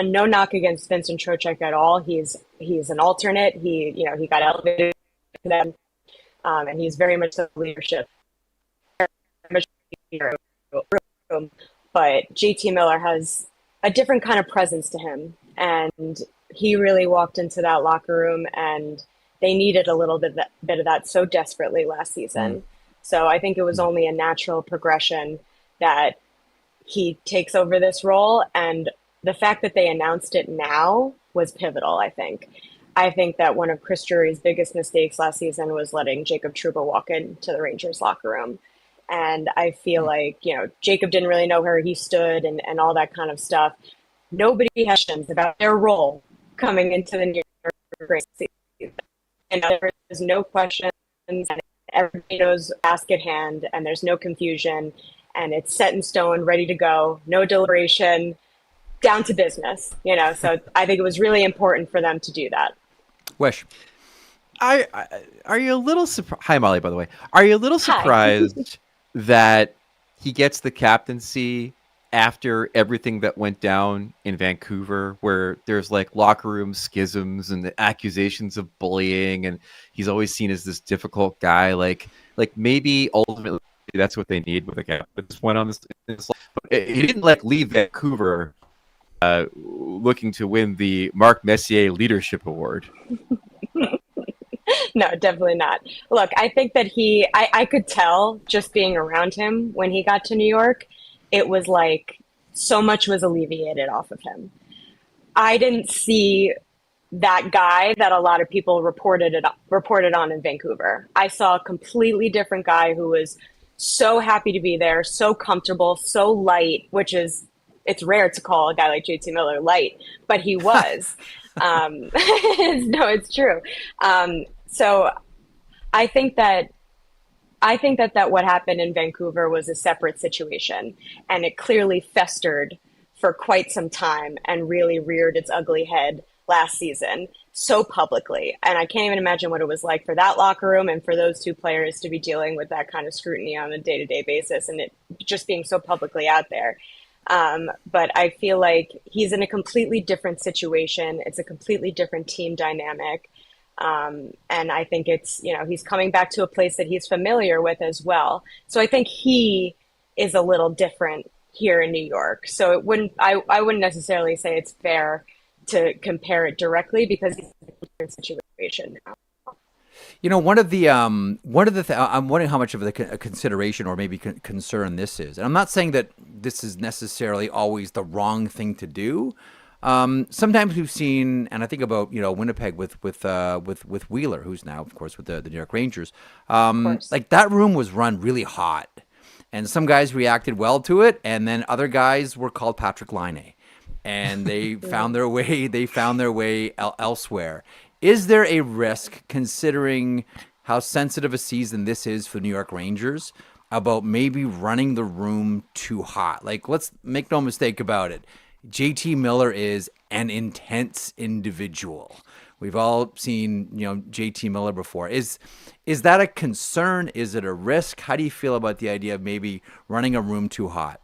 no knock against Vincent Trocheck at all. He's an alternate. He got elevated to them, and he's very much the leadership. But JT Miller has a different kind of presence to him, and he really walked into that locker room, and they needed a little bit of that so desperately last season. So I think it was only a natural progression that he takes over this role, and the fact that they announced it now was pivotal, I think. I think that one of Chris Drury's biggest mistakes last season was letting Jacob Trouba walk into the Rangers locker room. And I feel like, Jacob didn't really know where he stood and all that kind of stuff. Nobody has questions about their role coming into the New York season. And there's no questions, and everybody knows task at hand, and there's no confusion, and it's set in stone, ready to go, no deliberation, down to business, So I think it was really important for them to do that. Wish. Are you a little surprised? Hi, Mollie, by the way. Are you a little surprised that he gets the captaincy after everything that went down in Vancouver, where there's like locker room schisms and the accusations of bullying, and he's always seen as this difficult guy? Like maybe ultimately that's what they need with a captain. This went on this, but he didn't leave Vancouver looking to win the Mark Messier Leadership Award. No, definitely not. Look, I think that I could tell just being around him when he got to New York, it was like so much was alleviated off of him. I didn't see that guy that a lot of people reported on in Vancouver. I saw a completely different guy who was so happy to be there, so comfortable, so light, which is, it's rare to call a guy like JT Miller light, but he was. No, it's true. So I think that what happened in Vancouver was a separate situation, and it clearly festered for quite some time and really reared its ugly head last season so publicly. And I can't even imagine what it was like for that locker room and for those two players to be dealing with that kind of scrutiny on a day-to-day basis, and it just being so publicly out there. But I feel like he's in a completely different situation. It's a completely different team dynamic. And I think it's, he's coming back to a place that he's familiar with as well. So I think he is a little different here in New York. So I wouldn't necessarily say it's fair to compare it directly, because he's in a different situation now. I'm wondering how much of a consideration or maybe concern this is. And I'm not saying that this is necessarily always the wrong thing to do. Sometimes we've seen, and I think about, Winnipeg with Wheeler, who's now, of course, with the New York Rangers. Like, that room was run really hot, and some guys reacted well to it, and then other guys were called Patrick Laine, and they found their way elsewhere. Is there a risk, considering how sensitive a season this is for the New York Rangers, about maybe running the room too hot? Like, let's make no mistake about it. JT Miller is an intense individual. We've all seen, JT Miller before. Is that a concern? Is it a risk? How do you feel about the idea of maybe running a room too hot?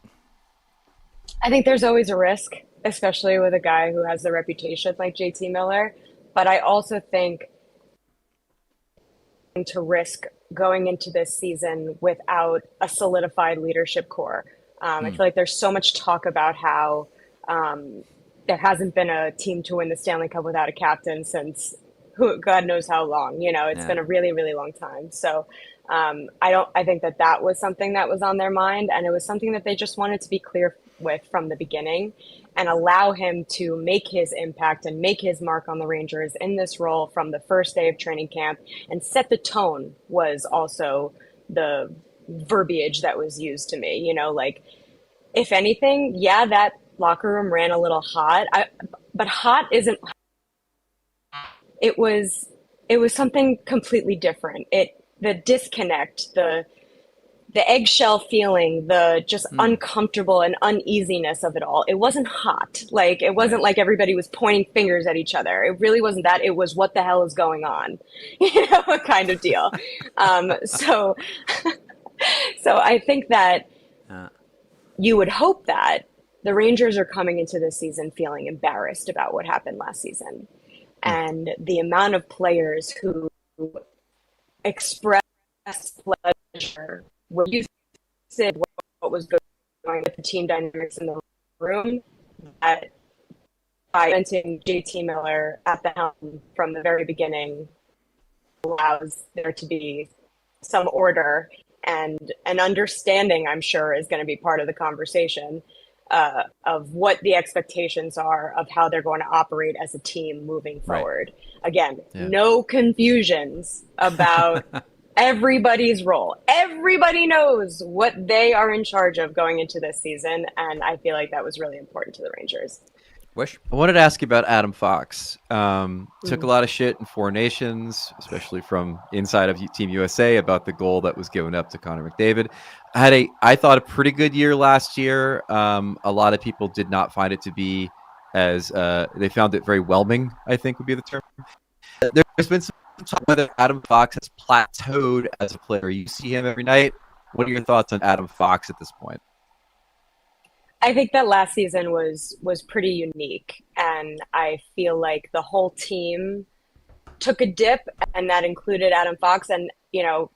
I think there's always a risk, especially with a guy who has the reputation like JT Miller. But I also think to risk going into this season without a solidified leadership core. I feel like there's so much talk about how there hasn't been a team to win the Stanley Cup without a captain since God knows how long. It's been a really, really long time. So I think that was something that was on their mind, and it was something that they just wanted to be clear with from the beginning, and allow him to make his impact and make his mark on the Rangers in this role from the first day of training camp, and set the tone was also the verbiage that was used to me. You know, like, if anything, yeah, that locker room ran a little hot. But hot isn't. It was something completely different. The disconnect, the eggshell feeling, the just uncomfortable and uneasiness of it all. It wasn't hot. Like, it wasn't like everybody was pointing fingers at each other. It really wasn't that. It was, what the hell is going on? You know, kind of deal. So I think that you would hope that the Rangers are coming into this season feeling embarrassed about what happened last season. And the amount of players who expressed pleasure when you said what was going on with the team dynamics in the room, that by presenting JT Miller at the helm from the very beginning allows there to be some order and an understanding, I'm sure, is going to be part of the conversation of what the expectations are of how they're going to operate as a team moving forward. Again, no confusions about everybody's role. Everybody knows what they are in charge of going into this season, and I feel like that was really important to the Rangers. Wish? I wanted to ask you about Adam Fox. Took a lot of shit in Four Nations, especially from inside of Team USA, about the goal that was given up to Connor McDavid. I thought a pretty good year last year. A lot of people did not find it to be as they found it very whelming, I think would be the term. There's been some talk whether Adam Fox has plateaued as a player. You see him every night. What are your thoughts on Adam Fox at this point? I think that last season was pretty unique, and I feel like the whole team took a dip, and that included Adam Fox. And, you know,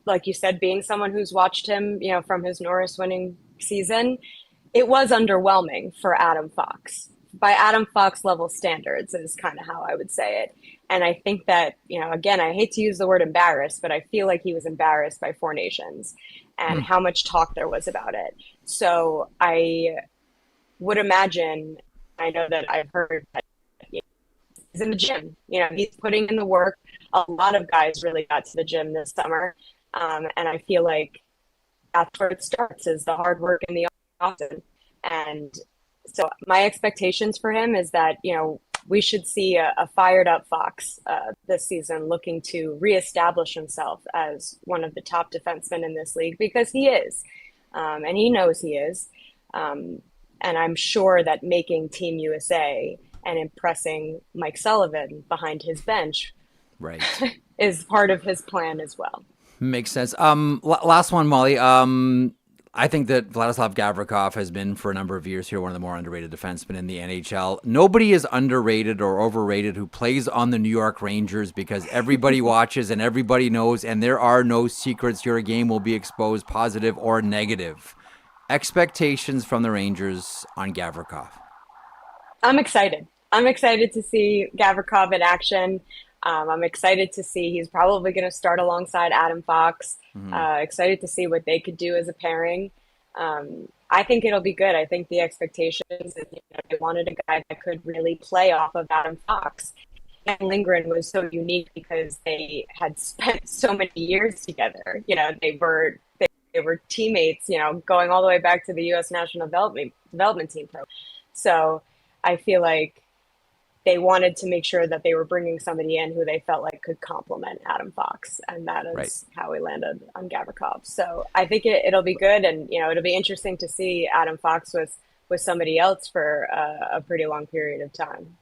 like you said, being someone who's watched him, you know, from his Norris winning season, it was underwhelming for Adam Fox. By Adam Fox level standards is kind of how I would say it. And I think that, you know, again, I hate to use the word embarrassed, but I feel like he was embarrassed by Four Nations and how much talk there was about it. So I would imagine, I know that I've heard that he's in the gym, you know, he's putting in the work. A lot of guys really got to the gym this summer. And I feel like that's where it starts, is the hard work in the offseason. And so my expectations for him is that, you know, we should see a fired up Fox this season, looking to reestablish himself as one of the top defensemen in this league, because he is, and he knows he is. And I'm sure that making Team USA and impressing Mike Sullivan behind his bench is part of his plan as well. Makes sense. Last one, Mollie. I think that Vladislav Gaborikov has been for a number of years here one of the more underrated defensemen in the NHL. Nobody is underrated or overrated who plays on the New York Rangers, because everybody watches and everybody knows, and there are no secrets. Your game will be exposed, positive or negative. Expectations from the Rangers on Gaborikov. I'm excited. I'm excited to see Gaborikov in action. I'm excited to see he's probably going to start alongside Adam Fox. Excited to see what they could do as a pairing. I think it'll be good. I think the expectations is, you know, they wanted a guy that could really play off of Adam Fox. And Lindgren was so unique because they had spent so many years together. You know, they were teammates, you know, going all the way back to the U.S. National Development Team Pro. So I feel like they wanted to make sure that they were bringing somebody in who they felt like could complement Adam Fox, and that is how we landed on Gaborikov. So I think it'll be good, and, you know, it'll be interesting to see Adam Fox with somebody else for a pretty long period of time.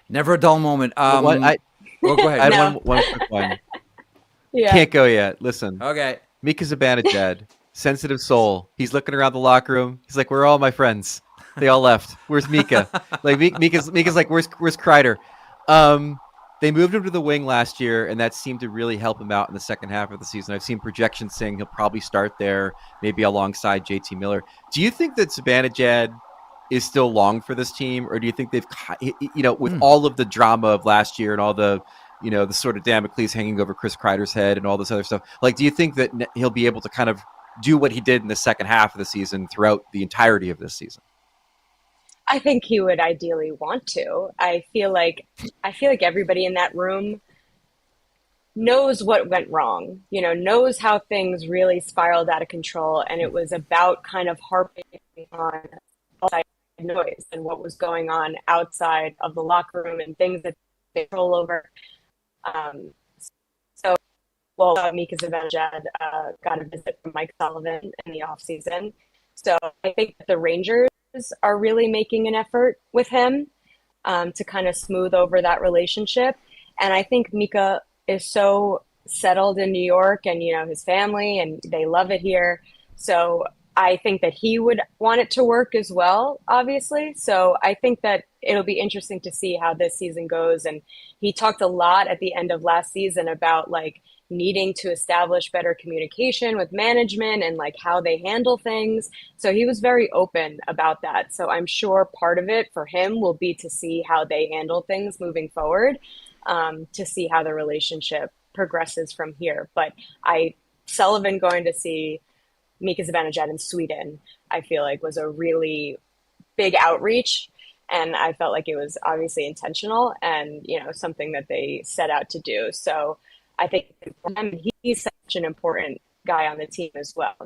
Never a dull moment. Go ahead. I had one quick one. Can't go yet. Listen. Okay. Mika Zibanejad, sensitive soul. He's looking around the locker room. He's like, "Where are all my friends? They all left. Where's Mika?" Like Mika's like, "Where's Kreider?" They moved him to the wing last year, and that seemed to really help him out in the second half of the season. I've seen projections saying he'll probably start there, maybe alongside JT Miller. Do you think that Zibanejad is still long for this team, or do you think they've, you know, with all of the drama of last year and all the, you know, the sort of Damocles hanging over Chris Kreider's head and all this other stuff, like, do you think that he'll be able to kind of do what he did in the second half of the season throughout the entirety of this season? I think he would ideally want to. I feel like everybody in that room knows what went wrong, knows how things really spiraled out of control. And it was about kind of harping on outside noise and what was going on outside of the locker room and things that they control over. Um, so, Mika Zibanejad got a visit from Mike Sullivan in the offseason. So I think that the Rangers are really making an effort with him to kind of smooth over that relationship. And I think Mika is so settled in New York and, his family, and they love it here. So I think that he would want it to work as well, obviously. So I think that it'll be interesting to see how this season goes. And he talked a lot at the end of last season about needing to establish better communication with management and how they handle things. So he was very open about that. So I'm sure part of it for him will be to see how they handle things moving forward, to see how the relationship progresses from here. But Sullivan going to see Mika Zibanejad in Sweden, I feel like was a really big outreach. And I felt like it was obviously intentional and, something that they set out to do. So I think for him, he's such an important guy on the team as well.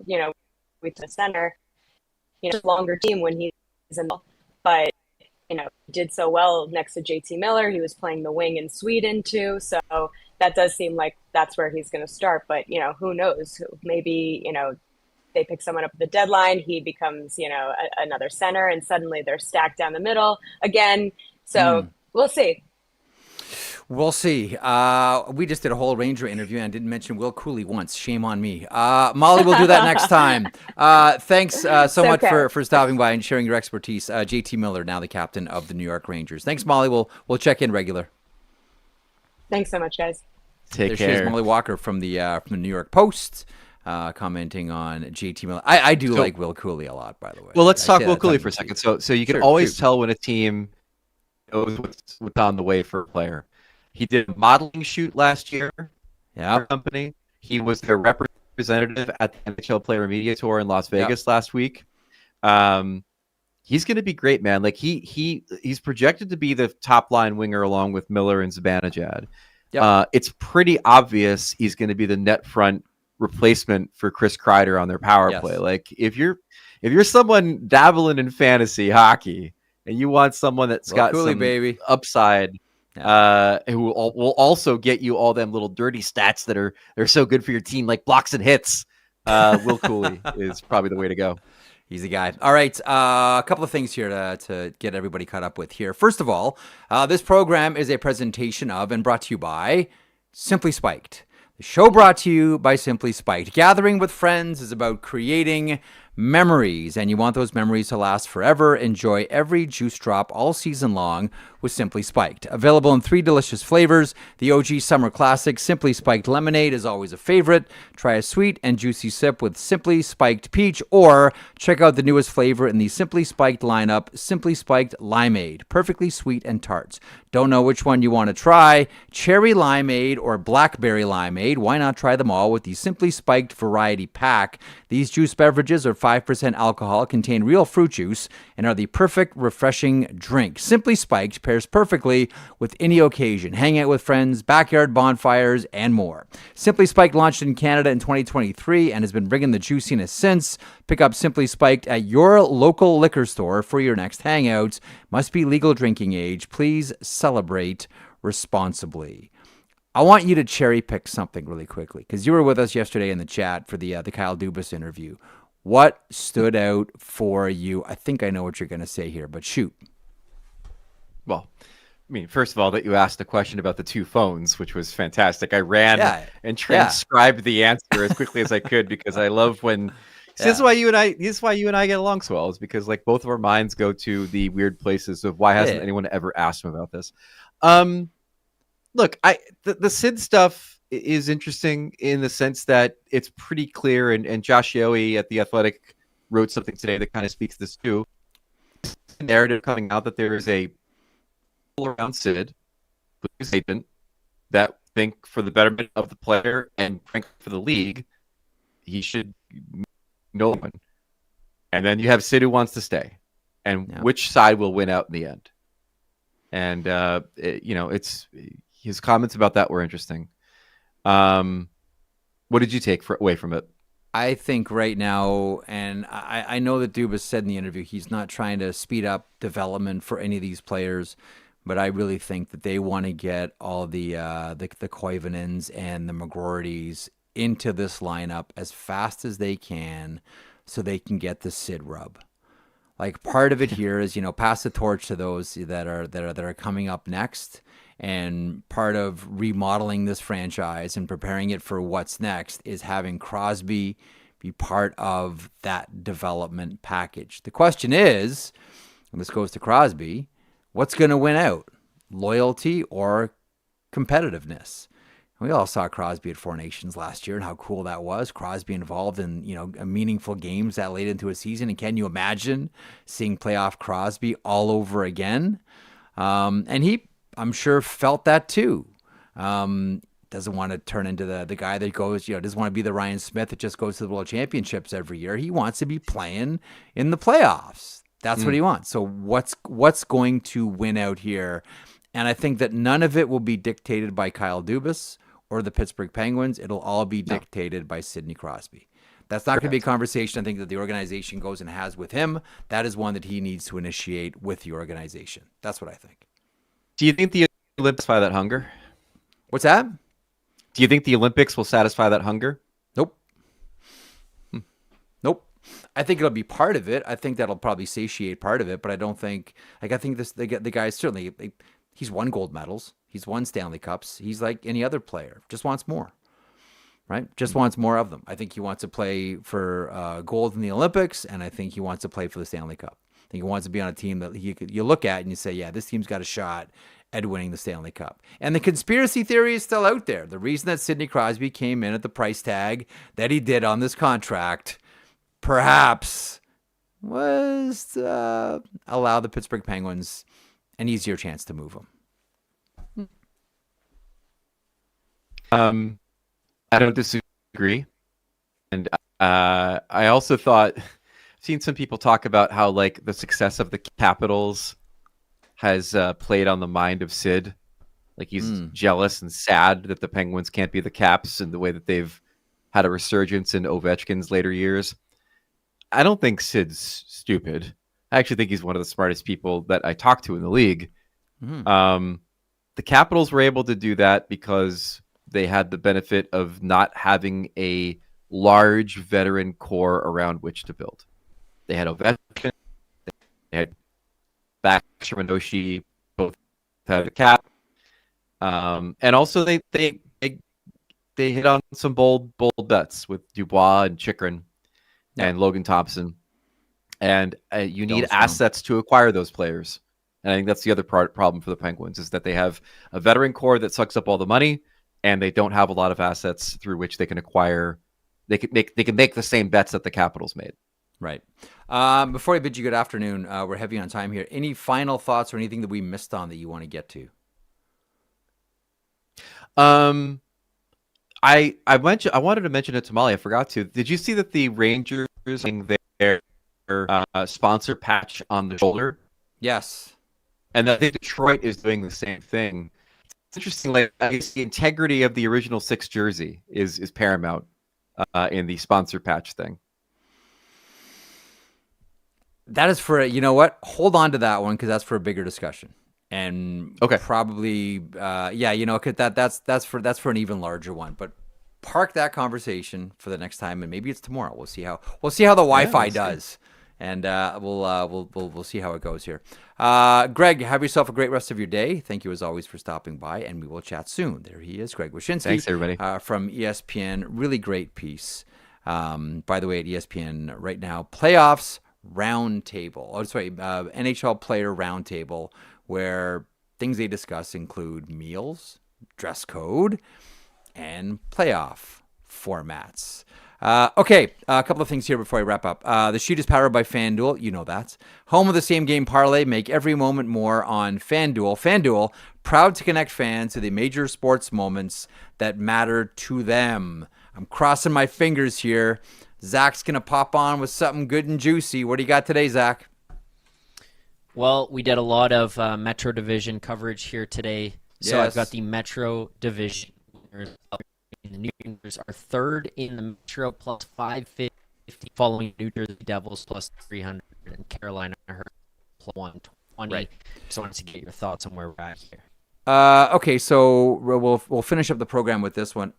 With the center, longer team when he's in, but did so well next to JT Miller. He was playing the wing in Sweden too, so that does seem like that's where he's going to start. But who knows? Maybe they pick someone up at the deadline. He becomes another center, and suddenly they're stacked down the middle again. So we'll see. We'll see. We just did a whole Ranger interview and didn't mention Will Cuylle once. Shame on me. Mollie, we'll do that next time. Thanks so much for stopping by and sharing your expertise. JT Miller, now the captain of the New York Rangers. Thanks, Mollie. We'll check in regular. Thanks so much, guys. There she is, Mollie Walker from the New York Post. Commenting on JT Miller. I do like Will Cuylle a lot, by the way. Well, let's talk Will Cuylle for a second. So you can always tell when a team knows what's on the way for a player. He did a modeling shoot last year for a company. He was their representative at the NHL Player Media Tour in Las Vegas last week. He's going to be great, man. He's projected to be the top line winger along with Miller and Zibanejad. It's pretty obvious he's going to be the net front replacement for Chris Kreider on their power play. If you're someone dabbling in fantasy hockey and you want someone that's got some upside, who will also get you all them little dirty stats that are so good for your team, like blocks and hits, Will Cuylle is probably the way to go. He's a guy. All right, a couple of things here to get everybody caught up with here. First of all, this program is a presentation of and brought to you by Simply Spiked. The show brought to you by Simply Spiked. Gathering with friends is about creating memories, and you want those memories to last forever. Enjoy every juice drop all season long with Simply Spiked. Available in 3 delicious flavors. The OG Summer Classic Simply Spiked Lemonade is always a favorite. Try a sweet and juicy sip with Simply Spiked Peach, or check out the newest flavor in the Simply Spiked lineup, Simply Spiked Limeade. Perfectly sweet and tart. Don't know which one you want to try? Cherry Limeade or Blackberry Limeade? Why not try them all with the Simply Spiked Variety Pack? These juice beverages are 5% alcohol, contain real fruit juice, and are the perfect refreshing drink. Simply Spiked pairs perfectly with any occasion. Hang out with friends, backyard bonfires, and more. Simply Spiked launched in Canada in 2023 and has been bringing the juiciness since. Pick up Simply Spiked at your local liquor store for your next hangout. Must be legal drinking age. Please celebrate responsibly. I want you to cherry pick something really quickly because you were with us yesterday in the chat for the Kyle Dubas interview. What stood out for you? I think I know what you're going to say here, but shoot. Well, I mean, first of all, that you asked the question about the 2 phones, which was fantastic. I ran and transcribed the answer as quickly as I could because I love when. This is why you and I get along so well. Is because both of our minds go to the weird places of why hasn't anyone ever asked him about this. Look, the Sid stuff is interesting in the sense that it's pretty clear, and Josh Yohe at The Athletic wrote something today that kind of speaks to this too. The narrative coming out that there is a pull around Sid, his agent, that think for the betterment of the player and frankly for the league, he should no one. And then you have Sid who wants to stay. And which side will win out in the end? And, it's his comments about that were interesting. What did you take away from it? I think right now, and I know that Dubas said in the interview, he's not trying to speed up development for any of these players, but I really think that they want to get all the Koivunens and the McGroartys into this lineup as fast as they can so they can get the Sid rub. Like, part of it here is, pass the torch to those that are coming up next. And part of remodeling this franchise and preparing it for what's next is having Crosby be part of that development package. The question is, and this goes to Crosby, what's going to win out? Loyalty or competitiveness? We all saw Crosby at Four Nations last year and how cool that was. Crosby involved in, meaningful games that late into a season. And can you imagine seeing playoff Crosby all over again? And he, I'm sure, felt that too. Doesn't want to turn into the guy that goes, doesn't want to be the Ryan Smith that just goes to the World Championships every year. He wants to be playing in the playoffs. That's what he wants. So what's going to win out here? And I think that none of it will be dictated by Kyle Dubas or the Pittsburgh Penguins. It'll all be dictated by Sidney Crosby. That's not going to be a conversation I think that the organization goes and has with him. That is one that he needs to initiate with the organization. That's what I think. Do you think the Olympics satisfy that hunger? What's that? Do you think the Olympics will satisfy that hunger? Nope. Nope. I think it'll be part of it. I think that'll probably satiate part of it, but I don't think, I think the guy certainly, he's won gold medals. He's won Stanley Cups. He's like any other player, just wants more, right? Just wants more of them. I think he wants to play for gold in the Olympics, and I think he wants to play for the Stanley Cup. I think he wants to be on a team that you look at and you say, yeah, this team's got a shot at winning the Stanley Cup. And the conspiracy theory is still out there. The reason that Sidney Crosby came in at the price tag that he did on this contract perhaps was to allow the Pittsburgh Penguins an easier chance to move him. I don't disagree. And I also thought, I've seen some people talk about how the success of the Capitals has played on the mind of Sid. Like, he's jealous and sad that the Penguins can't be the Caps and the way that they've had a resurgence in Ovechkin's later years. I don't think Sid's stupid. I actually think he's one of the smartest people that I talk to in the league. The Capitals were able to do that because they had the benefit of not having a large veteran core around which to build. They had Ovechkin, they had Backstrom and Oshie, both had a cap, and also they hit on some bold bets with Dubois and Chychrun and Logan Thompson, and you need assets to acquire those players. And I think that's the other problem for the Penguins is that they have a veteran core that sucks up all the money, and they don't have a lot of assets through which they can acquire. They can make the same bets that the Capitals made. Right. Before I bid you good afternoon, we're heavy on time here. Any final thoughts or anything that we missed on that you want to get to? I wanted to mention it to Mollie. I forgot to. Did you see that the Rangers having their sponsor patch on the shoulder? Yes. And I think Detroit is doing the same thing. It's interesting. The integrity of the original 6 jersey is paramount in the sponsor patch thing. That is for, you know what? Hold on to that one because that's for a bigger discussion. And probably, cause that's for an even larger one. But park that conversation for the next time, and maybe it's tomorrow. We'll see how the Wi-Fi does, and we'll see how it goes here. Greg, have yourself a great rest of your day. Thank you as always for stopping by, and we will chat soon. There he is, Greg Wyshynski. Thanks, everybody. From ESPN. Really great piece. By the way, at ESPN right now, playoffs roundtable. NHL player roundtable, where things they discuss include meals, dress code, and playoff formats. A couple of things here before I wrap up. The Sheet is powered by FanDuel. You know that. Home of the same game parlay. Make every moment more on FanDuel. FanDuel, proud to connect fans to the major sports moments that matter to them. I'm crossing my fingers here. Zach's going to pop on with something good and juicy. What do you got today, Zach? Well, we did a lot of Metro Division coverage here today. So I've got the Metro Division. The New Rangers are third in the Metro plus 550, following New Jersey Devils plus 300 and Carolina Hurricanes plus 120. Right. Just wanted to get your thoughts on where we're at here. Okay, so we'll finish up the program with this one.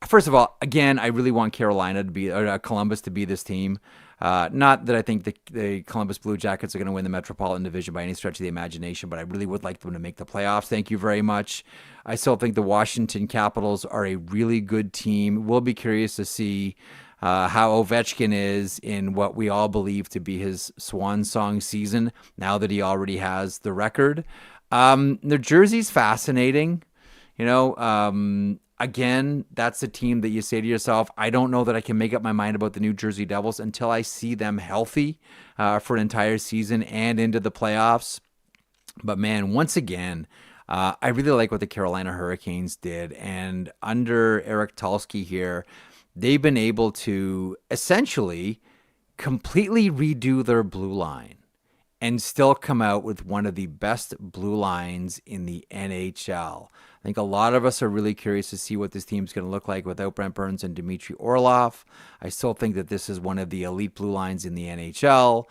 First of all, again, I really want Carolina to be, or Columbus to be this team. Not that I think the Columbus Blue Jackets are going to win the Metropolitan Division by any stretch of the imagination, but I really would like them to make the playoffs. Thank you very much. I still think the Washington Capitals are a really good team. We'll be curious to see how Ovechkin is in what we all believe to be his swan song season, now that he already has the record. New Jersey's fascinating. Again, that's a team that you say to yourself, I don't know that I can make up my mind about the New Jersey Devils until I see them healthy for an entire season and into the playoffs. But man, once again, I really like what the Carolina Hurricanes did. And under Eric Tulsky here, they've been able to essentially completely redo their blue line and still come out with one of the best blue lines in the NHL. I think a lot of us are really curious to see what this team's going to look like without Brent Burns and Dmitry Orlov. I still think that this is one of the elite blue lines in the NHL.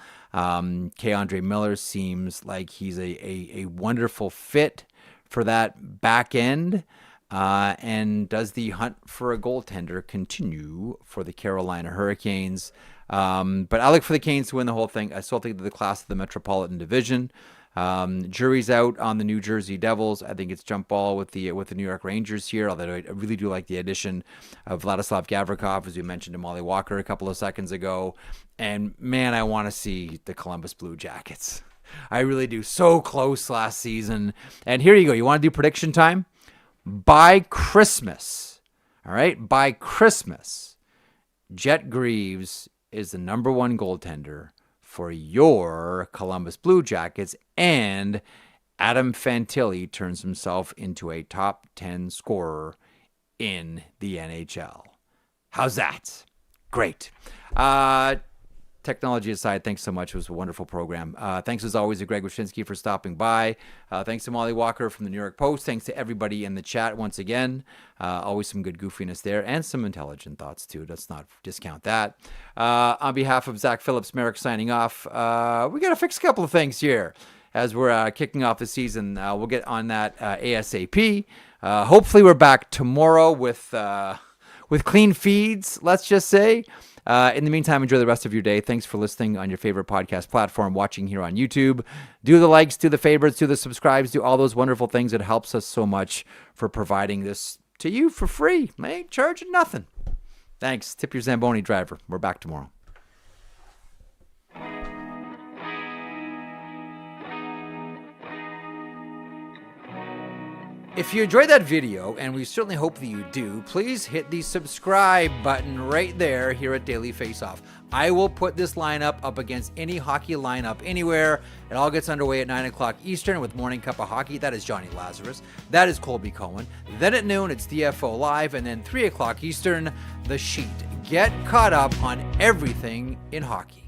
K-Andre Miller seems like he's a wonderful fit for that back end. And does the hunt for a goaltender continue for the Carolina Hurricanes? But I look for the Canes to win the whole thing. I still think they're the class of the Metropolitan Division. Jury's out on the New Jersey Devils. I think it's jump ball with the New York Rangers here, although I really do like the addition of Vladislav Gaborikov, as we mentioned to Mollie Walker a couple of seconds ago. And man, I want to see the Columbus Blue Jackets. I really do. So close last season. And here you go. You want to do prediction time? By Christmas, all right? By Christmas, Jet Greaves is the number one goaltender for your Columbus Blue Jackets, and Adam Fantilli turns himself into a top 10 scorer in the NHL. How's that? Great. Technology aside, thanks so much. It was a wonderful program. Thanks as always to Greg Wyshynski for stopping by. Thanks to Mollie Walker from the New York Post. Thanks to everybody in the chat once again. Always some good goofiness there and some intelligent thoughts too. Let's not discount that. On behalf of Zach Phillips, Marek signing off. We got to fix a couple of things here as we're kicking off the season. We'll get on that ASAP. Hopefully we're back tomorrow with clean feeds, let's just say. In the meantime, enjoy the rest of your day. Thanks for listening on your favorite podcast platform, watching here on YouTube. Do the likes, do the favorites, do the subscribes, do all those wonderful things. It helps us so much for providing this to you for free. I ain't charging nothing. Thanks. Tip your Zamboni driver. We're back tomorrow. If you enjoyed that video, and we certainly hope that you do, please hit the subscribe button right there here at Daily Faceoff. I will put this lineup up against any hockey lineup anywhere. It all gets underway at 9 o'clock Eastern with Morning Cup of Hockey. That is Johnny Lazarus. That is Colby Cohen. Then at noon, it's DFO Live. And then 3 o'clock Eastern, The Sheet. Get caught up on everything in hockey.